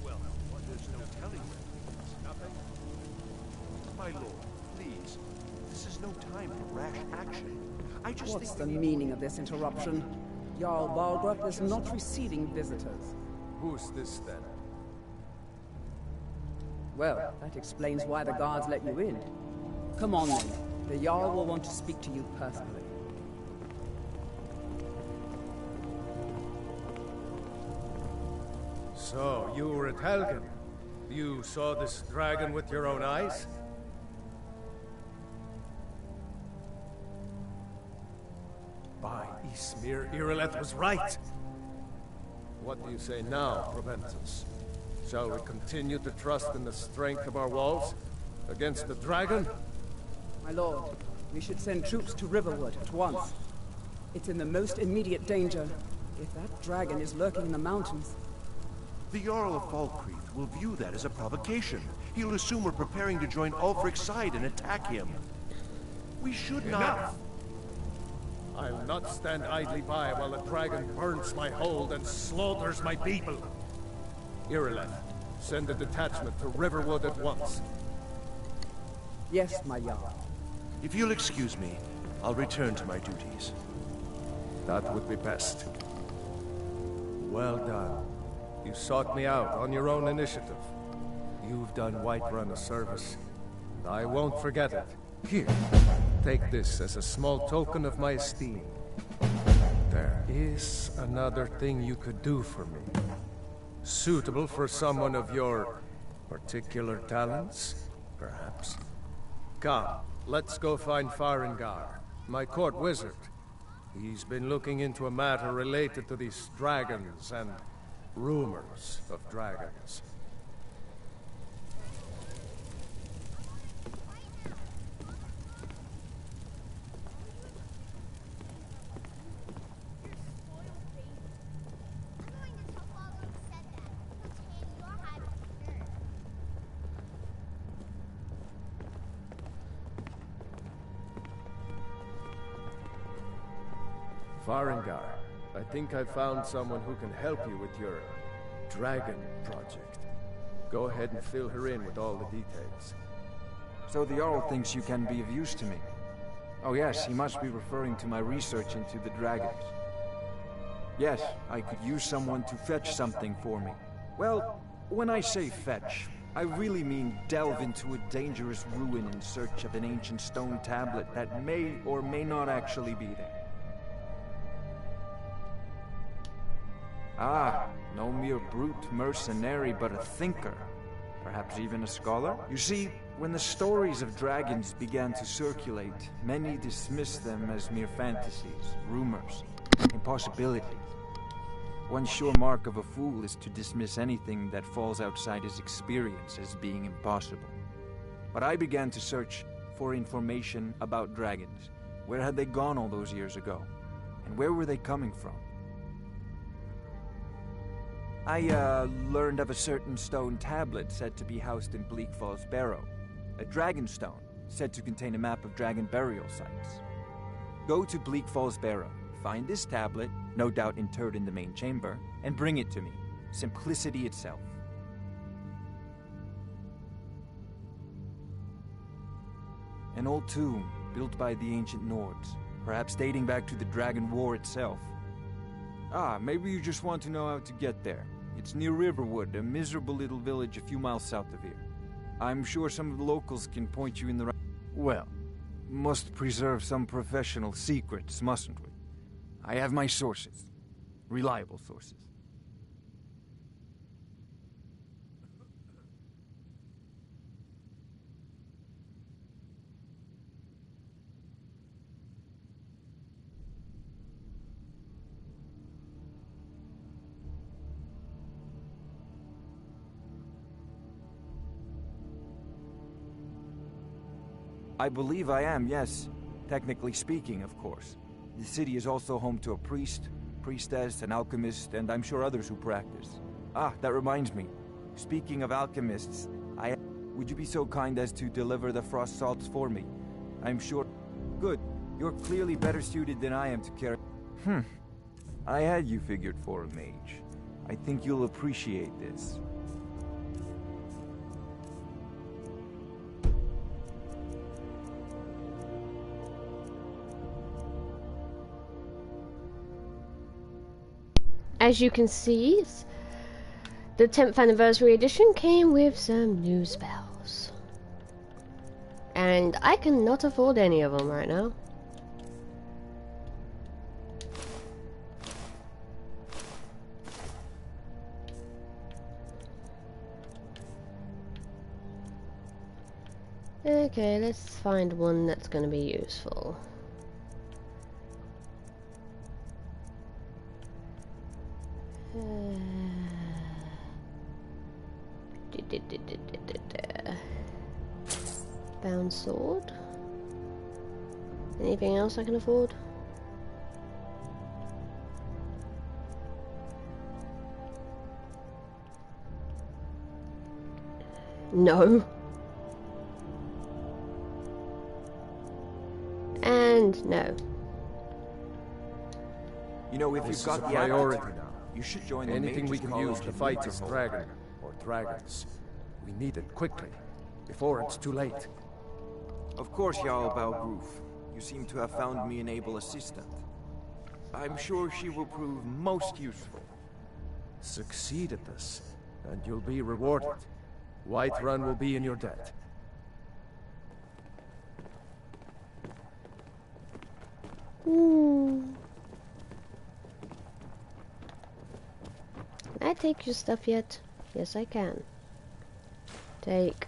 Well, there's no telling where it's nothing. My lord, please. This is no time for rash action. I just What's think the meaning of this interruption? Jarl Balgrup is not receiving visitors. Who's this then? Well, that explains why the guards let you in. Come on then. The Jarl will want to speak to you personally. So, you were at Helgen. You saw this dragon with your own eyes? By Ysmir, Irileth was right. What do you say now, Proventus? Shall we continue to trust in the strength of our walls against the dragon? My lord, we should send troops to Riverwood at once. It's in the most immediate danger. If that dragon is lurking in the mountains... the Jarl of Falkreath will view that as a provocation. He'll assume we're preparing to join Ulfric's side and attack him. We should not... Enough! I'll not stand idly by while the dragon burns my hold and slaughters my people. Irileth, send a detachment to Riverwood at once. Yes, my Jarl. If you'll excuse me, I'll return to my duties. That would be best. Well done. You sought me out on your own initiative. You've done Whiterun a service, and I won't forget it. Here, take this as a small token of my esteem. There is another thing you could do for me. Suitable for someone of your particular talents, perhaps. Come, let's go find Farengar, my court wizard. He's been looking into a matter related to these dragons and rumors of dragons. Farengar, I think I found someone who can help you with your dragon project. Go ahead and fill her in with all the details. So the Jarl thinks you can be of use to me. Oh yes, he must be referring to my research into the dragons. Yes, I could use someone to fetch something for me. Well, when I say fetch, I really mean delve into a dangerous ruin in search of an ancient stone tablet that may or may not actually be there. Ah, no mere brute mercenary, but a thinker. Perhaps even a scholar? You see, when the stories of dragons began to circulate, many dismissed them as mere fantasies, rumors, impossibilities. One sure mark of a fool is to dismiss anything that falls outside his experience as being impossible. But I began to search for information about dragons. Where had they gone all those years ago? And where were they coming from? I learned of a certain stone tablet said to be housed in Bleak Falls Barrow. A dragon stone, said to contain a map of dragon burial sites. Go to Bleak Falls Barrow, find this tablet, no doubt interred in the main chamber, and bring it to me. Simplicity itself. An old tomb, built by the ancient Nords, perhaps dating back to the Dragon War itself. Ah, maybe you just want to know how to get there. It's near Riverwood, a miserable little village a few miles south of here. I'm sure some of the locals can point you in the right... Well, must preserve some professional secrets, mustn't we? I have my sources. Reliable sources. I believe I am, yes. Technically speaking, of course. The city is also home to a priest, priestess, an alchemist, and I'm sure others who practice. Ah, that reminds me. Speaking of alchemists, would you be so kind as to deliver the frost salts for me? I'm sure... Good. You're clearly better suited than I am to carry... I had you figured for a mage. I think you'll appreciate this. As you can see, the 10th anniversary edition came with some new spells. And I cannot afford any of them right now. Okay, let's find one that's going to be useful. Bound sword. Anything else I can afford? No. And no. You know, if This you've is got a the priority aptitude, now. you should join the Anything we Mage's can College use to in fight this Winterhold. dragon, or dragons, we need it quickly, before it's too late. Of course, Jarl Balgroof. You seem to have found me an able assistant. I'm sure she will prove most useful. Succeed at this, and you'll be rewarded. Whiterun will be in your debt. Can I take your stuff yet? Yes, I can. Take.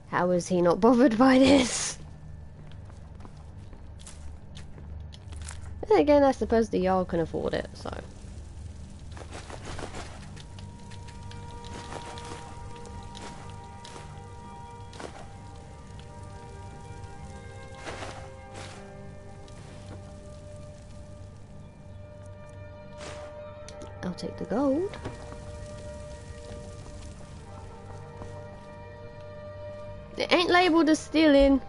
How is he not bothered by this? Then again, I suppose the Jarl can afford it, so. I'll take the gold. It ain't labeled as stealing.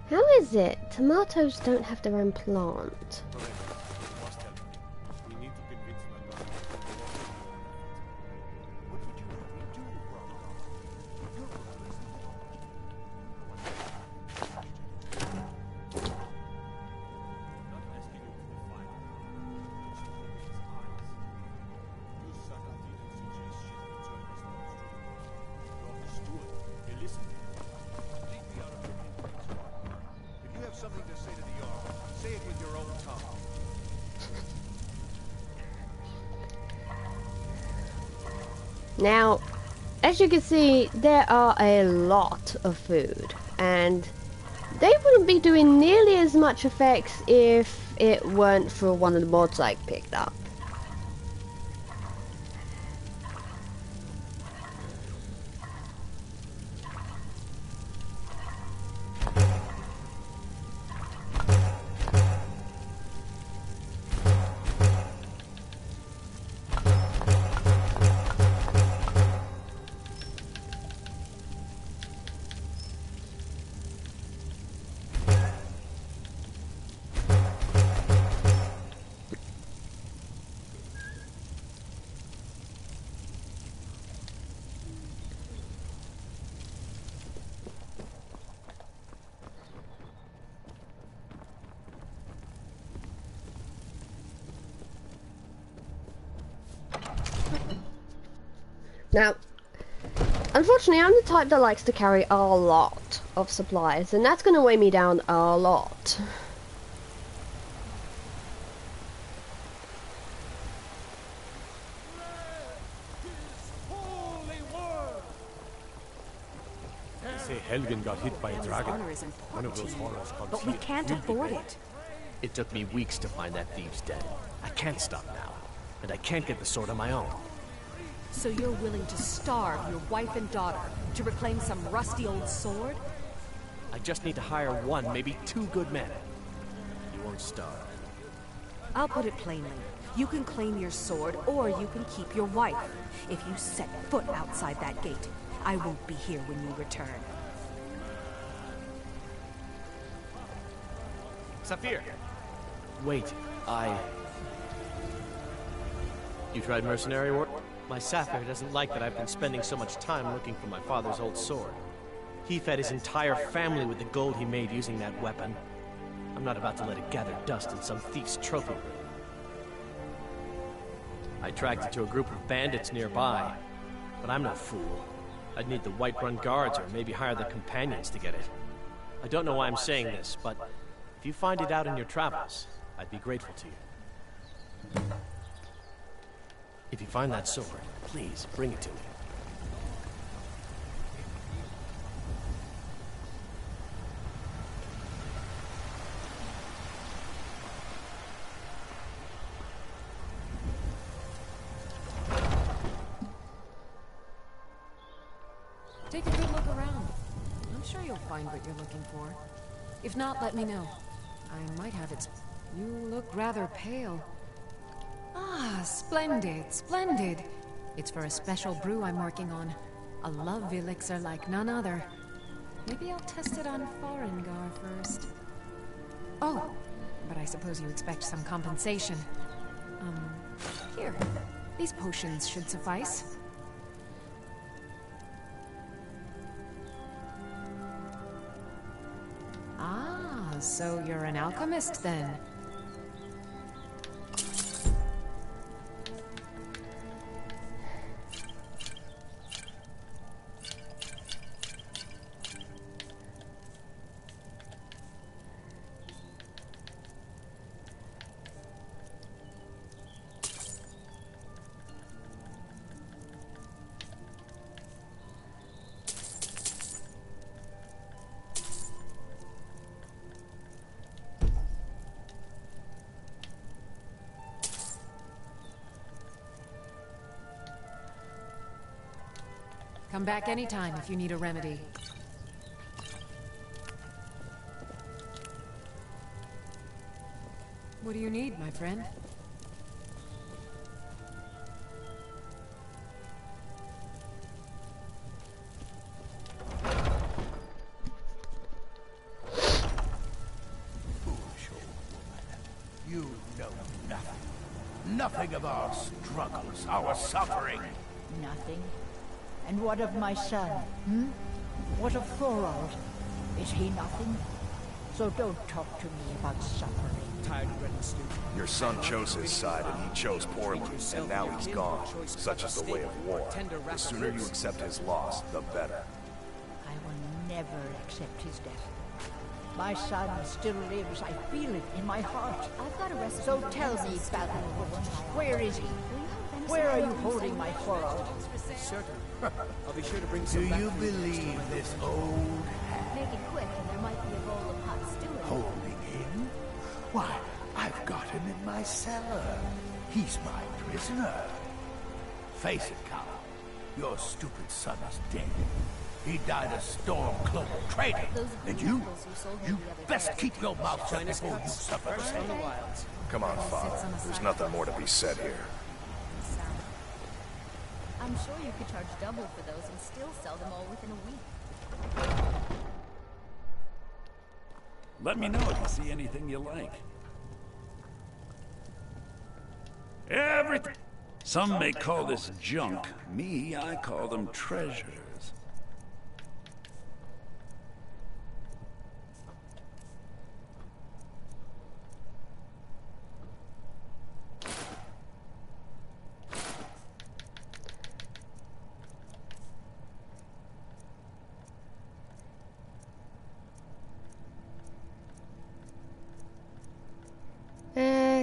How is it? Tomatoes don't have their own plant. Now, as you can see, there are a lot of food, and they wouldn't be doing nearly as much effects if it weren't for one of the mods I picked up. Now, unfortunately, I'm the type that likes to carry a lot of supplies, and that's going to weigh me down a lot. They say Helgen got hit by a dragon. One of those horrors comes But we can't afford it. It took me weeks to find that thieves' den. I can't stop now. And I can't get the sword on my own. So you're willing to starve your wife and daughter to reclaim some rusty old sword? I just need to hire one, maybe two good men. You won't starve. I'll put it plainly. You can claim your sword, or you can keep your wife. If you set foot outside that gate, I won't be here when you return. Saphir! Wait, You tried mercenary work? My Sapphire doesn't like that I've been spending so much time looking for my father's old sword. He fed his entire family with the gold he made using that weapon. I'm not about to let it gather dust in some thief's trophy room. I tracked it to a group of bandits nearby, but I'm no fool. I'd need the Whiterun guards or maybe hire the companions to get it. I don't know why I'm saying this, but if you find it out in your travels, I'd be grateful to you. If you find that sword, please bring it to me. Take a good look around. I'm sure you'll find what you're looking for. If not, let me know. I might have it. You look rather pale. Ah, splendid, splendid. It's for a special brew I'm working on. A love elixir like none other. Maybe I'll test it on Farengar first. Oh, but I suppose you expect some compensation. Here. These potions should suffice. Ah, so you're an alchemist then? Come back anytime if you need a remedy. What do you need, my friend? Foolish old woman. You know nothing. Nothing of our struggles, our suffering. Nothing. And what of my son, hmm? What of Thorald? Is he nothing? So don't talk to me about suffering. Tired of red and stew. Your son chose his side, and he chose poorly, and now he's gone. Such is the way of war. The sooner you accept his loss, the better. I will never accept his death. My son still lives. I feel it in my heart. I've got a recipe. So tell me, Battlewood, where is he? Where are you holding my Thorald? Certain. I'll be sure to bring Do some back you for you. believe this old Make it quick, and there might be a bowl of hot stew in it. holding him? Why, I've got him in my cellar. He's my prisoner. Face it, coward. Your stupid son is dead. He died a Stormcloak traitor. And you best keep your mouth shut before you suffer the same. Come on, Father. There's nothing more to be said here. I'm sure you could charge double for those and still sell them all within a week. Let me know if you see anything you like. Everything. Some may call this junk. Me, I call them treasures.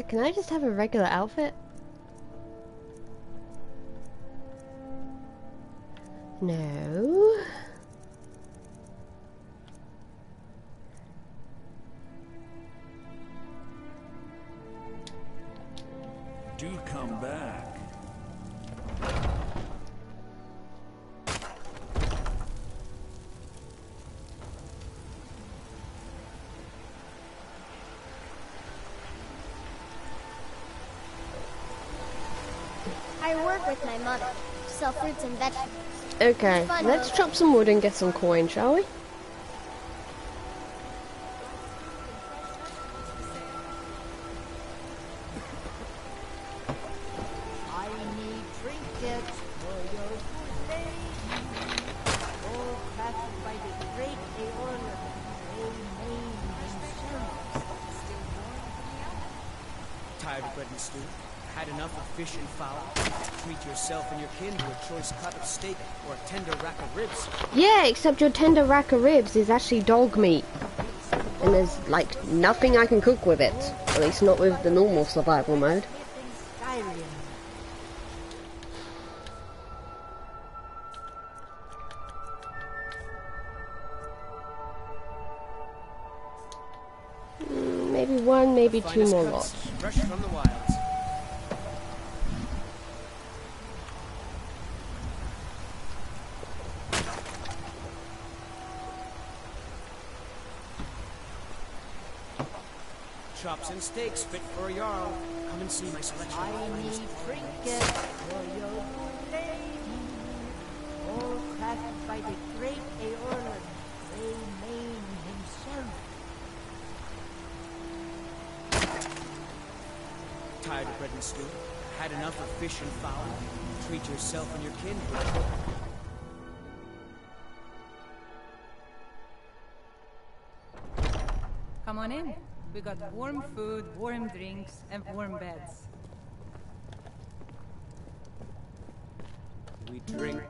Can I just have a regular outfit? No. Do come back. I work with my mother, sell fruits and vegetables. Okay, Fun, let's though. chop some wood and get some coin, shall we? I need trinkets for your good lady. All crafted by the great Aorla. They name themselves. Tired of bread and stew? Had enough of fish and fowl? Treat yourself and your kin to a choice cut of steak or a tender rack of ribs. Yeah, except your tender rack of ribs is actually dog meat. And there's, like, nothing I can cook with it. At least not with the normal survival mode. Skyrim. Maybe one, maybe two Finest more cuts, lots. fresh from the wilds. chops and steaks fit for a Jarl. Come and see my selection. I need trinkets for your good lady. All crafted by the great Eorlan, Remain himself. Tired of bread and stew? Had enough of fish and fowl? Treat yourself and your kin. Come on in. We got warm food, warm drinks, and warm beds. We drink.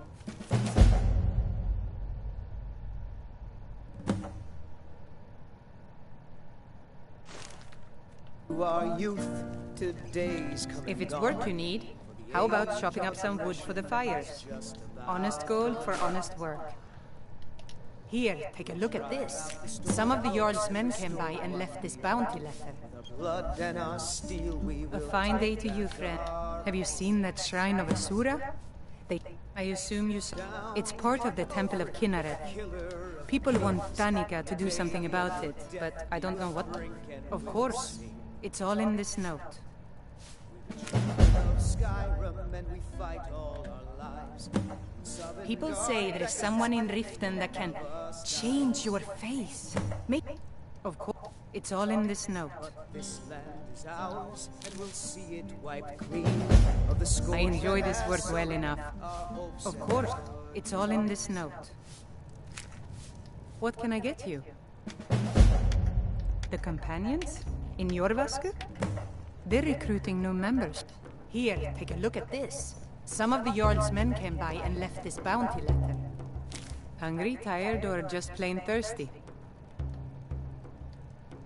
To our youth, today's coming. If it's work you need, how about chopping up some wood for the fires? Honest gold for honest work. Here, take a look at this. Some of the Jarl's men came by and left this bounty letter. A fine day to you, friend. Have you seen that shrine of Asura? I assume you saw. It's part of the Temple of Kinneret. People want Danica to do something about it, but I don't know what. Of course, it's all in this note. Skyrim and we fight all our lives. People say there is someone in Riften that can change your face. Of course, it's all in this note. This land is ours, and we'll see it wiped clean of the I enjoy this work well enough. Of course, it's all in this note. What can I get you? The companions? In Jorvaskr? They're recruiting new members. Here, take a look at this. Some of the Jarl's men came by and left this bounty letter. Hungry, tired, or just plain thirsty?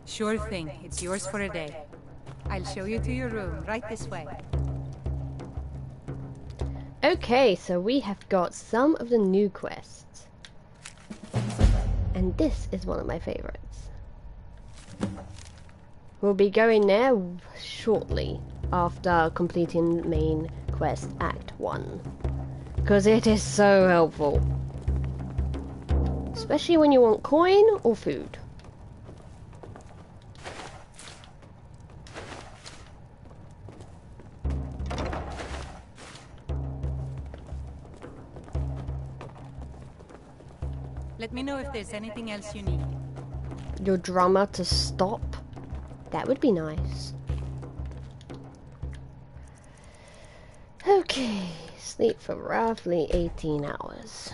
Sure thing. It's yours for a day. I'll show you to your room, right this way. Okay, so we have got some of the new quests. And this is one of my favorites. We'll be going there shortly after completing main quest Act 1. Because it is so helpful. Especially when you want coin or food. Let me know if there's anything else you need. Your drummer to stop? That would be nice. Okay, sleep for roughly 18 hours.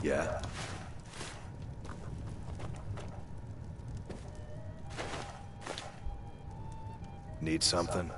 Yeah. Need something?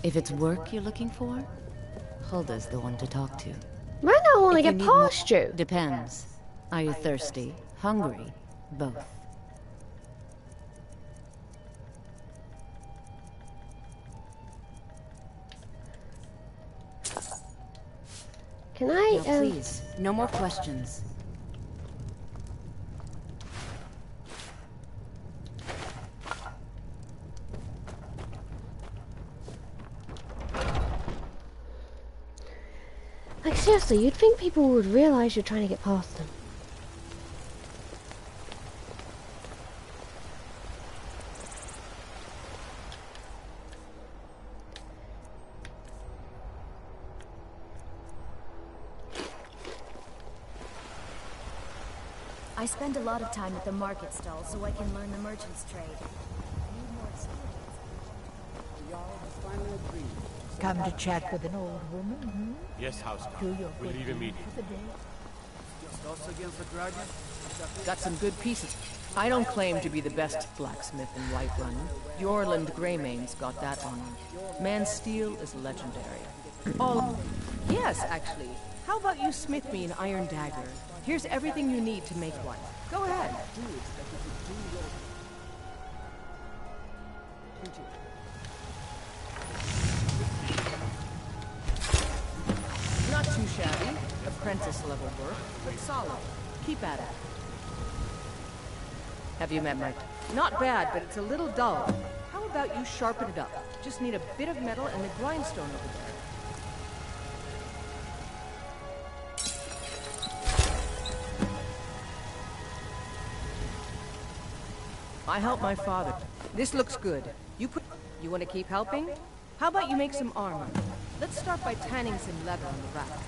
If it's work you're looking for, Hulda's the one to talk to. Might not want to If you get need more- past you. Depends. Are you thirsty? Hungry? Both. Can I, Now, please, no more questions. Like, seriously, you'd think people would realize you're trying to get past them. I spend a lot of time at the market stall so I can learn the merchant's trade. I need more experience. The Jarl has finally agreed. Come to chat with an old woman, hmm? Yes, Housecarl. Do your We'll leave bidding immediately. for the day. Just us against the dragon? Got some good pieces. I don't claim to be the best blacksmith in Whiterun. Jorland Greymane's got that honor. Man's steel is legendary. Oh, yes, actually. How about you smith me an iron dagger? Here's everything you need to make one. Go ahead. Not too shabby. Apprentice level work, but solid. Keep at it. Have you met my... Not bad, but it's a little dull. How about you sharpen it up? Just need a bit of metal and the grindstone over there. I help my father. This looks good. You want to keep helping? How about you make some armor? Let's start by tanning some leather on the rack.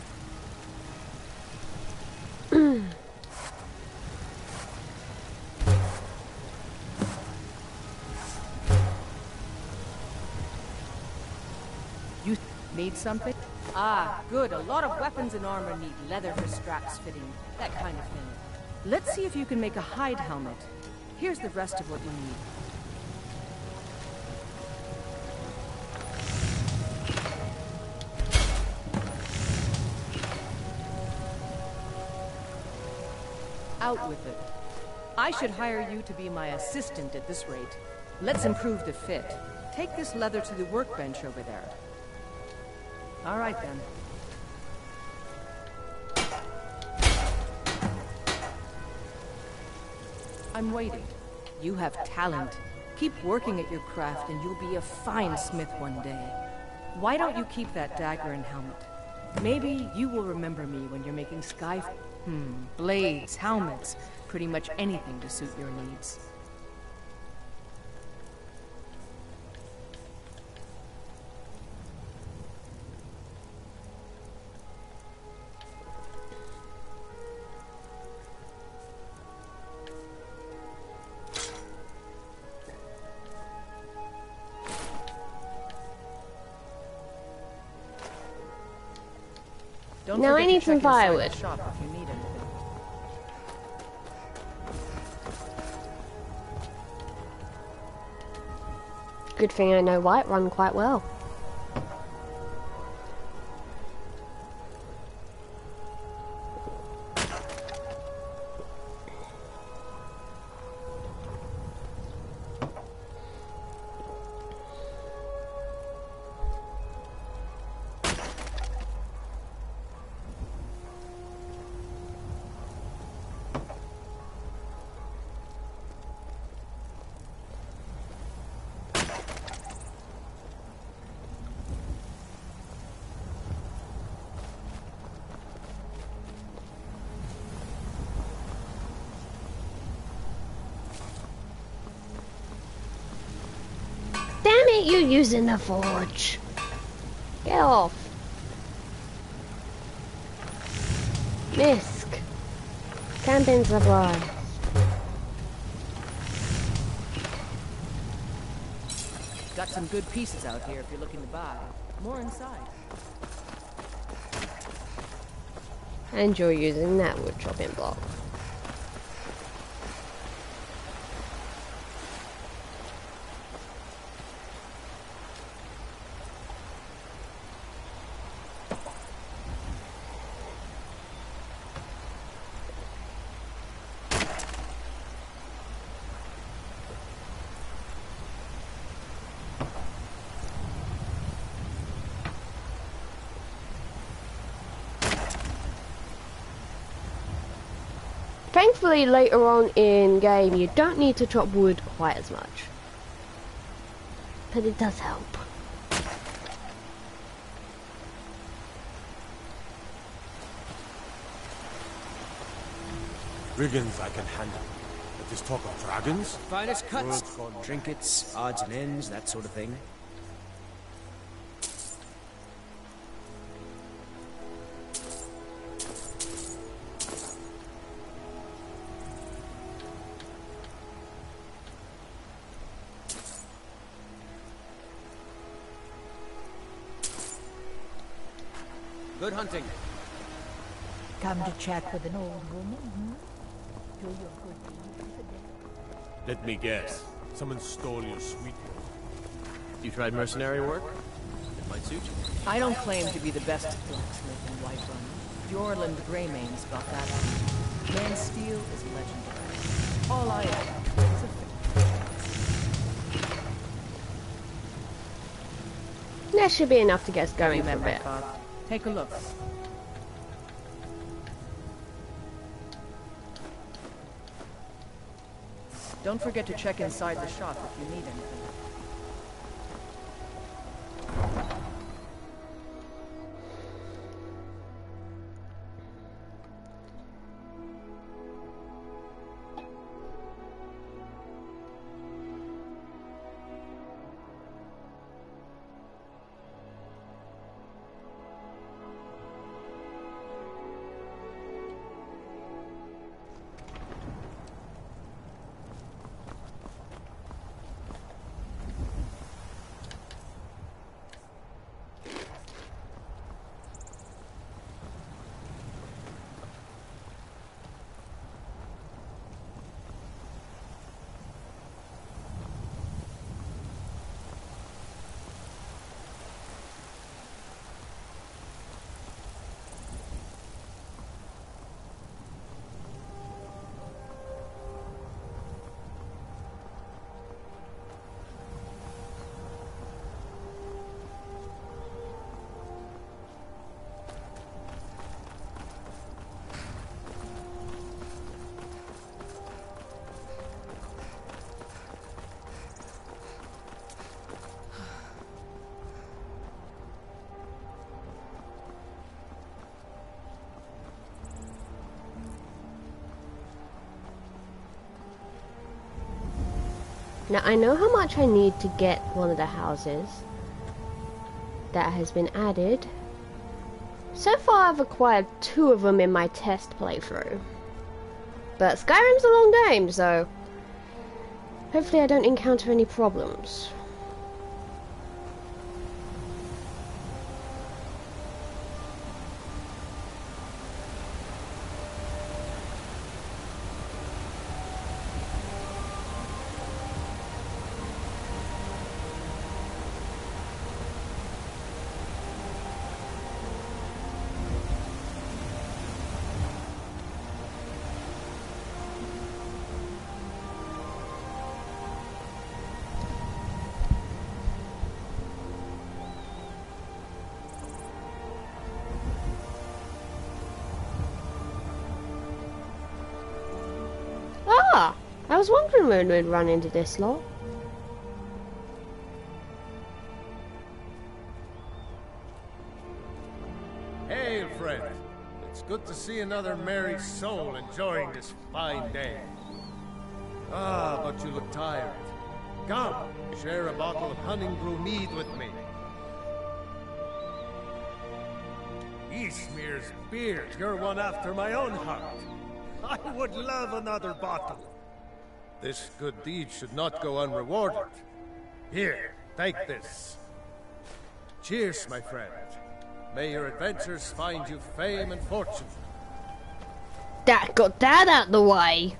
You need something? Ah, good. A lot of weapons and armor need leather for straps fitting, that kind of thing. Let's see if you can make a hide helmet. Here's the rest of what you need. Out with it. I should hire you to be my assistant at this rate. Let's improve the fit. Take this leather to the workbench over there. All right, then. I'm waiting. You have talent. Keep working at your craft and you'll be a fine smith one day. Why don't you keep that dagger and helmet? Maybe you will remember me when you're making blades, helmets, pretty much anything to suit your needs. Don't Now I forget to need some check inside the firewood. shop if you need anything. Good thing I know Whiterun quite well. Damn it, you're using the forge. Get off. Misk. Camping supply. Got some good pieces out here if you're looking to buy. More inside. I enjoy using that wood chopping block. Thankfully, later on in game, you don't need to chop wood quite as much. But it does help. Brigands I can handle. But this talk of dragons? Finest cuts, trinkets, odds and ends, that sort of thing. Good hunting. Come to chat with an old woman, hmm? Do your good deed for the day. Let me guess. Someone stole your sweet. You tried mercenary work? It might suit you. I don't claim to be the best blacksmith in Whiterun. Jorland Greymane's got that on. Man's steel is legendary. All I am is a That should be enough to get us going for a bit. Take a look. Don't forget to check inside the shop if you need anything. Now I know how much I need to get one of the houses that has been added. So far I've acquired 2 of them in my test playthrough. But Skyrim's a long game, so hopefully I don't encounter any problems. I was wondering when we'd run into this lot. Hail, friend. It's good to see another merry soul enjoying this fine day. Ah, but you look tired. Come, share a bottle of honey-brew mead with me. Eastmere's beard, you're one after my own heart. I would love another bottle. This good deed should not go unrewarded. Here, take this. Cheers, my friend. May your adventures find you fame and fortune. That got that out the way.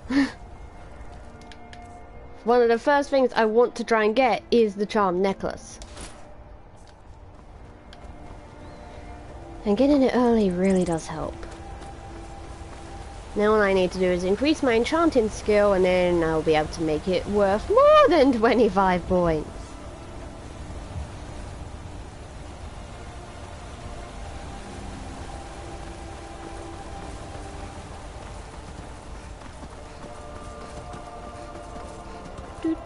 One of the first things I want to try and get is the charm necklace. And getting it early really does help. Now all I need to do is increase my enchanting skill and then I'll be able to make it worth more than 25 points. Okay,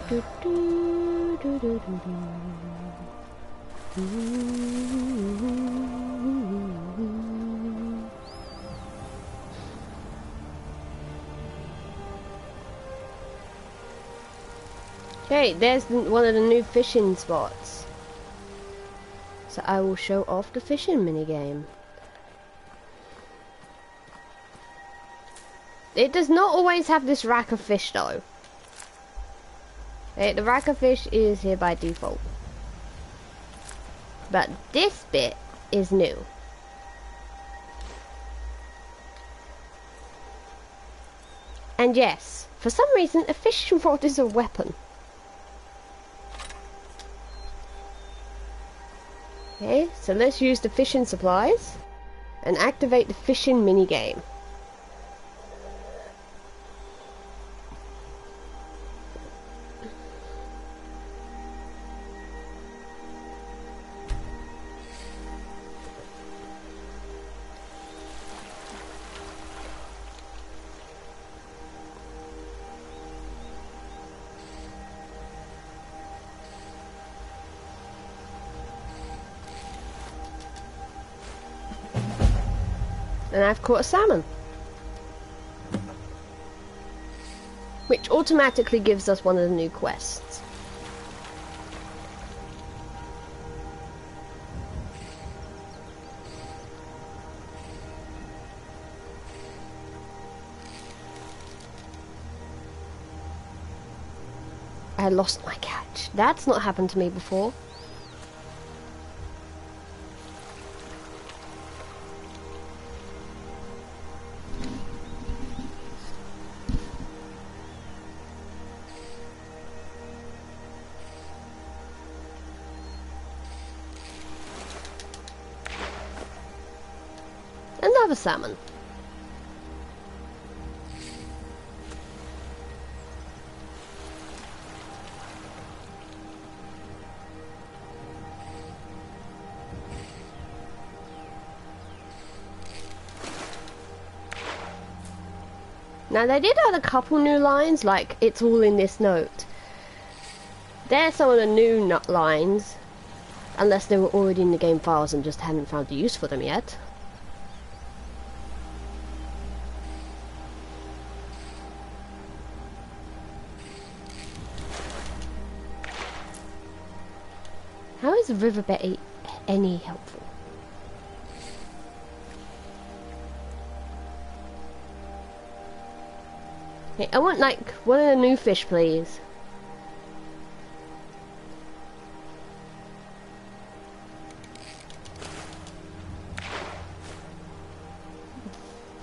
there's one of the new fishing spots. So I will show off the fishing minigame. It does not always have this rack of fish though. Okay, the rack of fish is here by default. But this bit is new. And yes, for some reason a fishing rod is a weapon. Okay, so let's use the fishing supplies and activate the fishing minigame. And I've caught a salmon, which automatically gives us one of the new quests. I lost my catch. That's not happened to me before. Another salmon. Now they did add a couple new lines, like it's all in this note. There's some of the new lines, unless they were already in the game files and just hadn't found a use for them yet. How is Riverbed any helpful? Okay, I want like one of the new fish, please.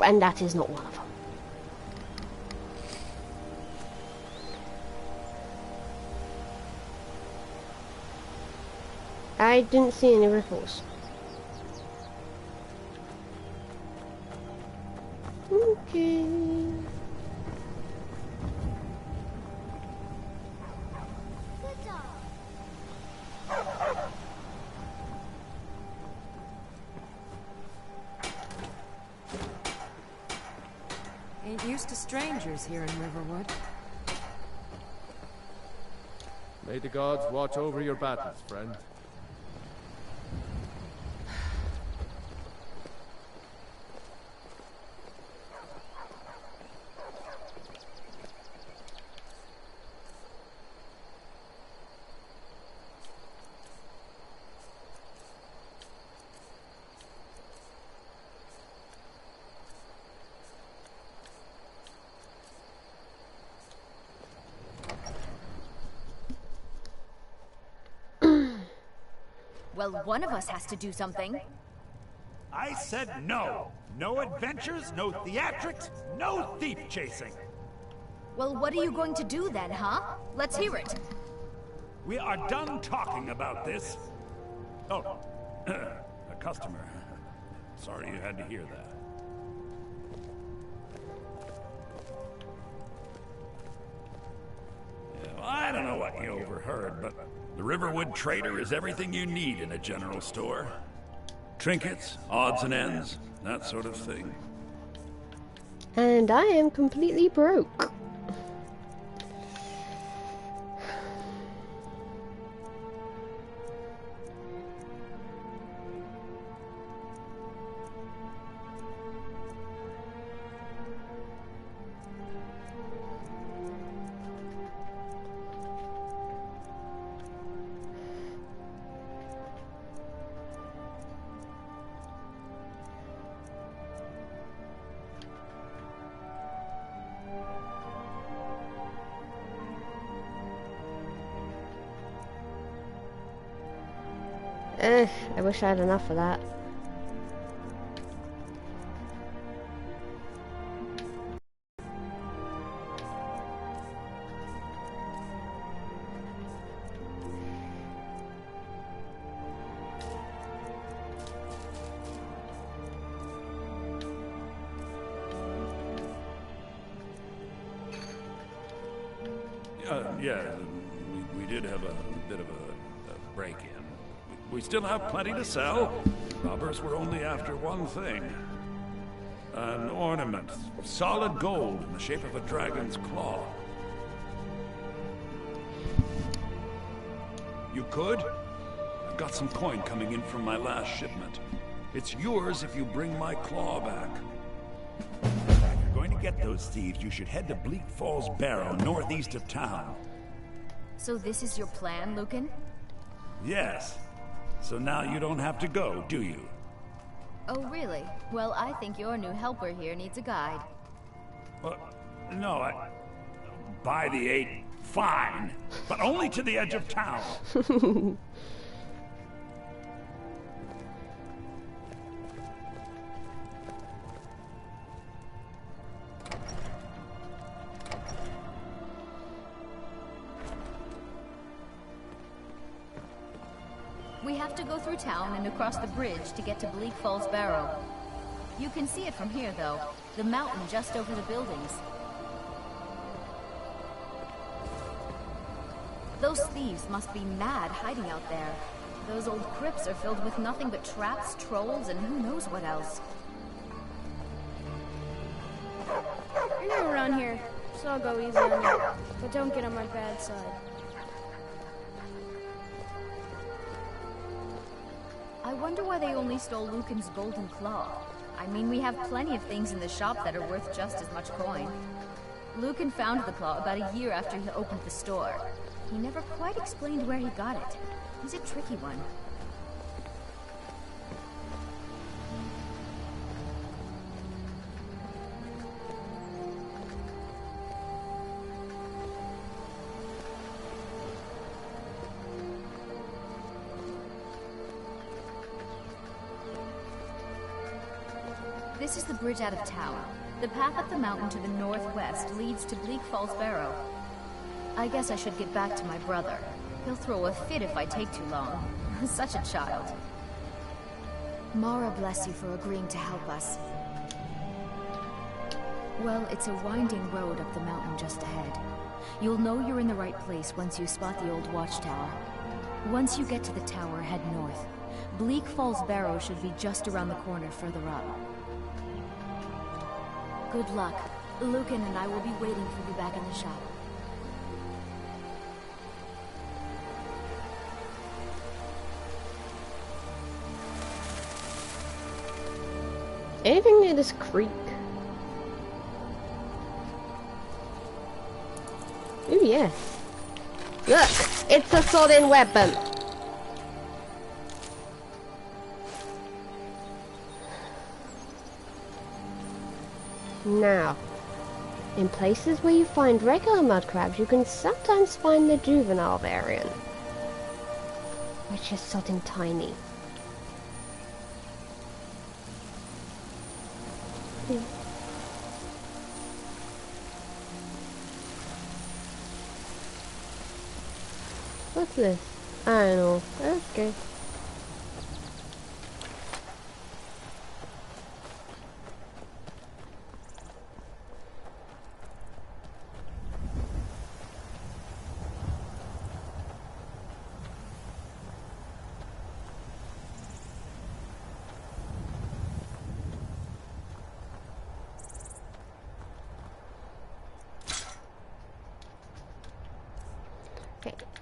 And that is not one of them. I didn't see any ripples. Okay. Ain't used to strangers here in Riverwood. May the gods watch over your battles, friend. Well, one of us has to do something. I said no. No adventures, no theatrics, no thief chasing. Well, what are you going to do then, huh? Let's hear it. We are done talking about this. Oh, a customer. Sorry you had to hear that. Yeah, well, I don't know what you overheard, but the Riverwood Trader is everything you need in a general store. Trinkets, odds and ends, that sort of thing. And I am completely broke. I wish I had enough of that. Yeah, we did have a bit of a break-in. We still have plenty to sell. Robbers were only after one thing. An ornament, solid gold in the shape of a dragon's claw. You could? I've got some coin coming in from my last shipment. It's yours if you bring my claw back. If you're going to get those thieves, you should head to Bleak Falls Barrow, northeast of town. So this is your plan, Lucan? Yes. So now you don't have to go, do you? Oh, really? Well, I think your new helper here needs a guide. No, By the 8, fine. But only to the edge of town. We have to go through town and across the bridge to get to Bleak Falls Barrow. You can see it from here, though. The mountain just over the buildings. Those thieves must be mad hiding out there. Those old crypts are filled with nothing but traps, trolls, and who knows what else. You're new around here, so I'll go easy on you. But don't get on my bad side. I wonder why they only stole Lucan's golden claw. I mean, we have plenty of things in the shop that are worth just as much coin. Lucan found the claw about a year after he opened the store. He never quite explained where he got it. He's a tricky one. This is the bridge out of town. The path up the mountain to the northwest leads to Bleak Falls Barrow. I guess I should get back to my brother. He'll throw a fit if I take too long. Such a child. Mara bless you for agreeing to help us. Well, it's a winding road up the mountain just ahead. You'll know you're in the right place once you spot the old watchtower. Once you get to the tower, head north. Bleak Falls Barrow should be just around the corner further up. Good luck. Lucan and I will be waiting for you back in the shop. Anything near this creek? Ooh, yeah. Look! It's a sword-in weapon! Now, in places where you find regular mud crabs, you can sometimes find the juvenile variant, which is something tiny. What's this? I don't know. Okay.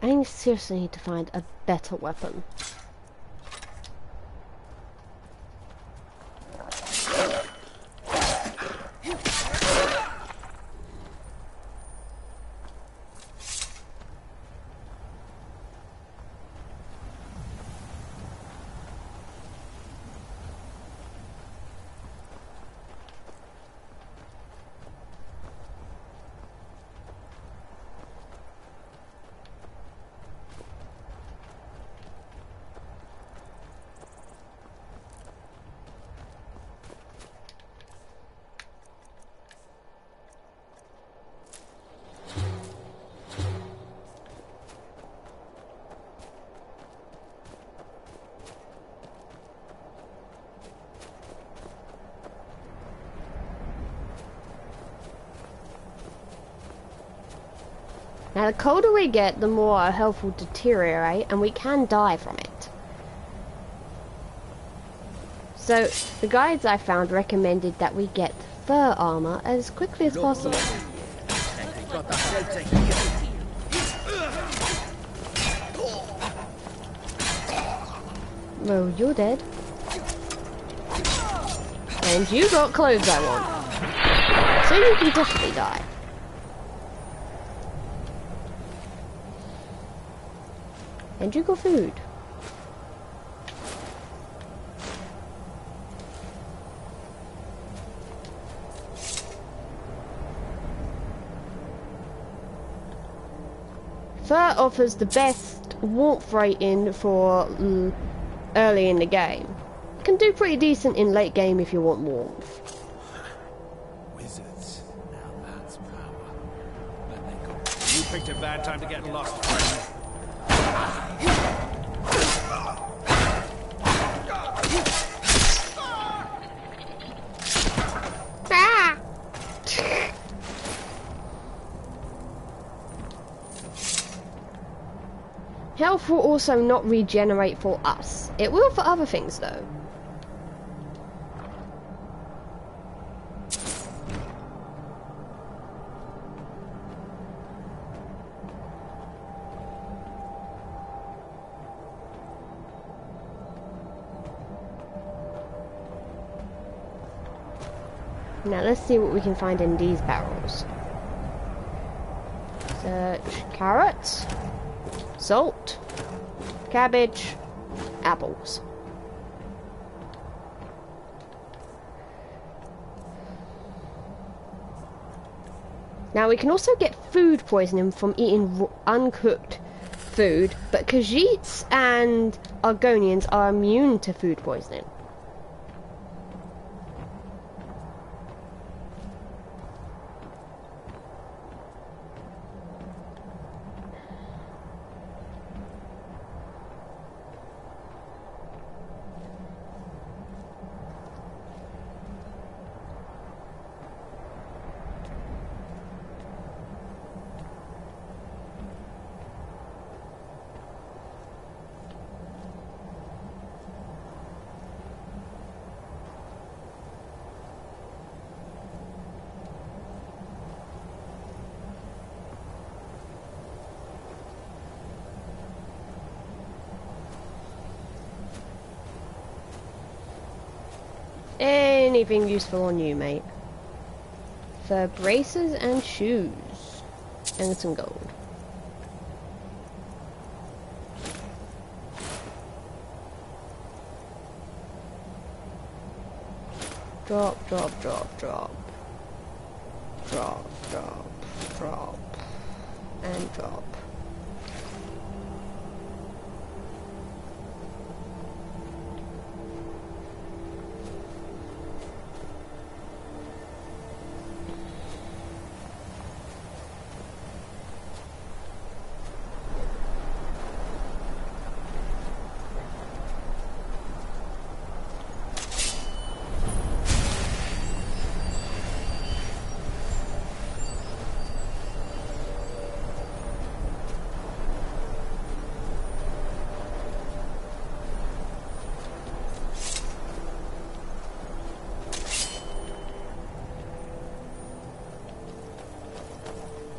I seriously need to find a better weapon. Now, the colder we get, the more our health will deteriorate, and we can die from it. So, the guides I found recommended that we get fur armor as quickly as possible. Well, you're dead. And you got clothes I want. So you can definitely die. And you got food. Fur offers the best warmth rating for early in the game. It can do pretty decent in late game if you want warmth. Wizards. Now that's power. Let me go. You picked a bad time to get lost, friend. Health will also not regenerate for us. It will for other things though. Now let's see what we can find in these barrels. Search carrots, salt, cabbage, apples. Now we can also get food poisoning from eating uncooked food, but Khajiits and Argonians are immune to food poisoning. Anything useful on you, mate? For braces and shoes. And some gold. Drop, drop, drop, drop. Drop, drop, drop. And drop.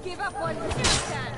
Give up one stand.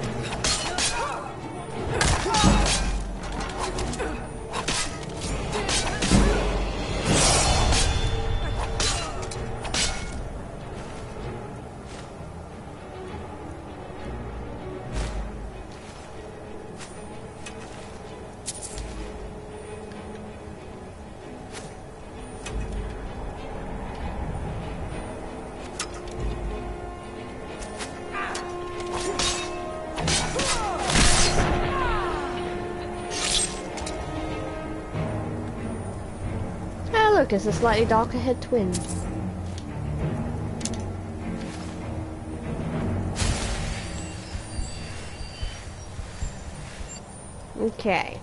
Look, it's a slightly darker head twin. Okay.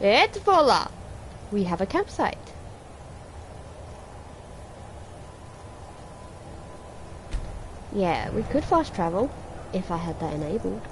It's fuller. We have a campsite. Yeah, we could fast travel if I had that enabled.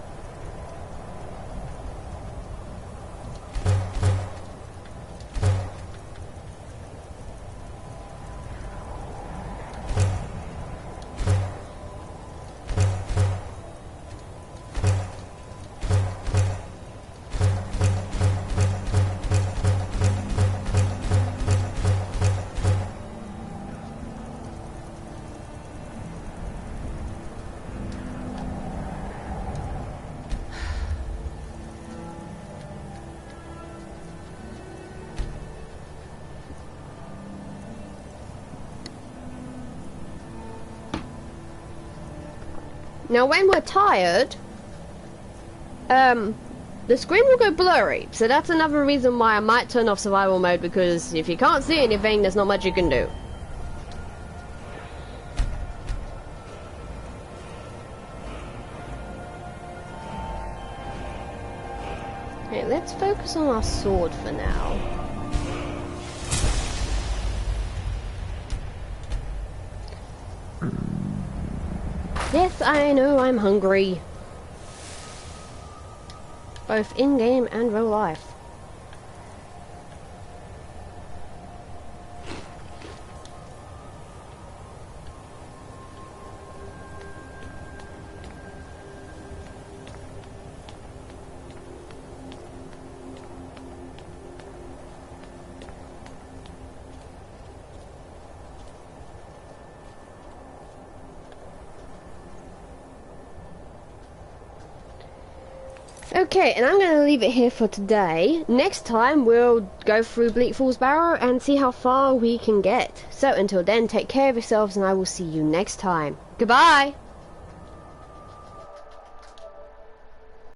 Now when we're tired, the screen will go blurry, so that's another reason why I might turn off survival mode, because if you can't see anything, there's not much you can do. Okay, let's focus on our sword for now. Yes, I know I'm hungry. Both in-game and real life. Okay, and I'm going to leave it here for today. Next time, we'll go through Bleak Falls Barrow and see how far we can get. So, until then, take care of yourselves, and I will see you next time. Goodbye!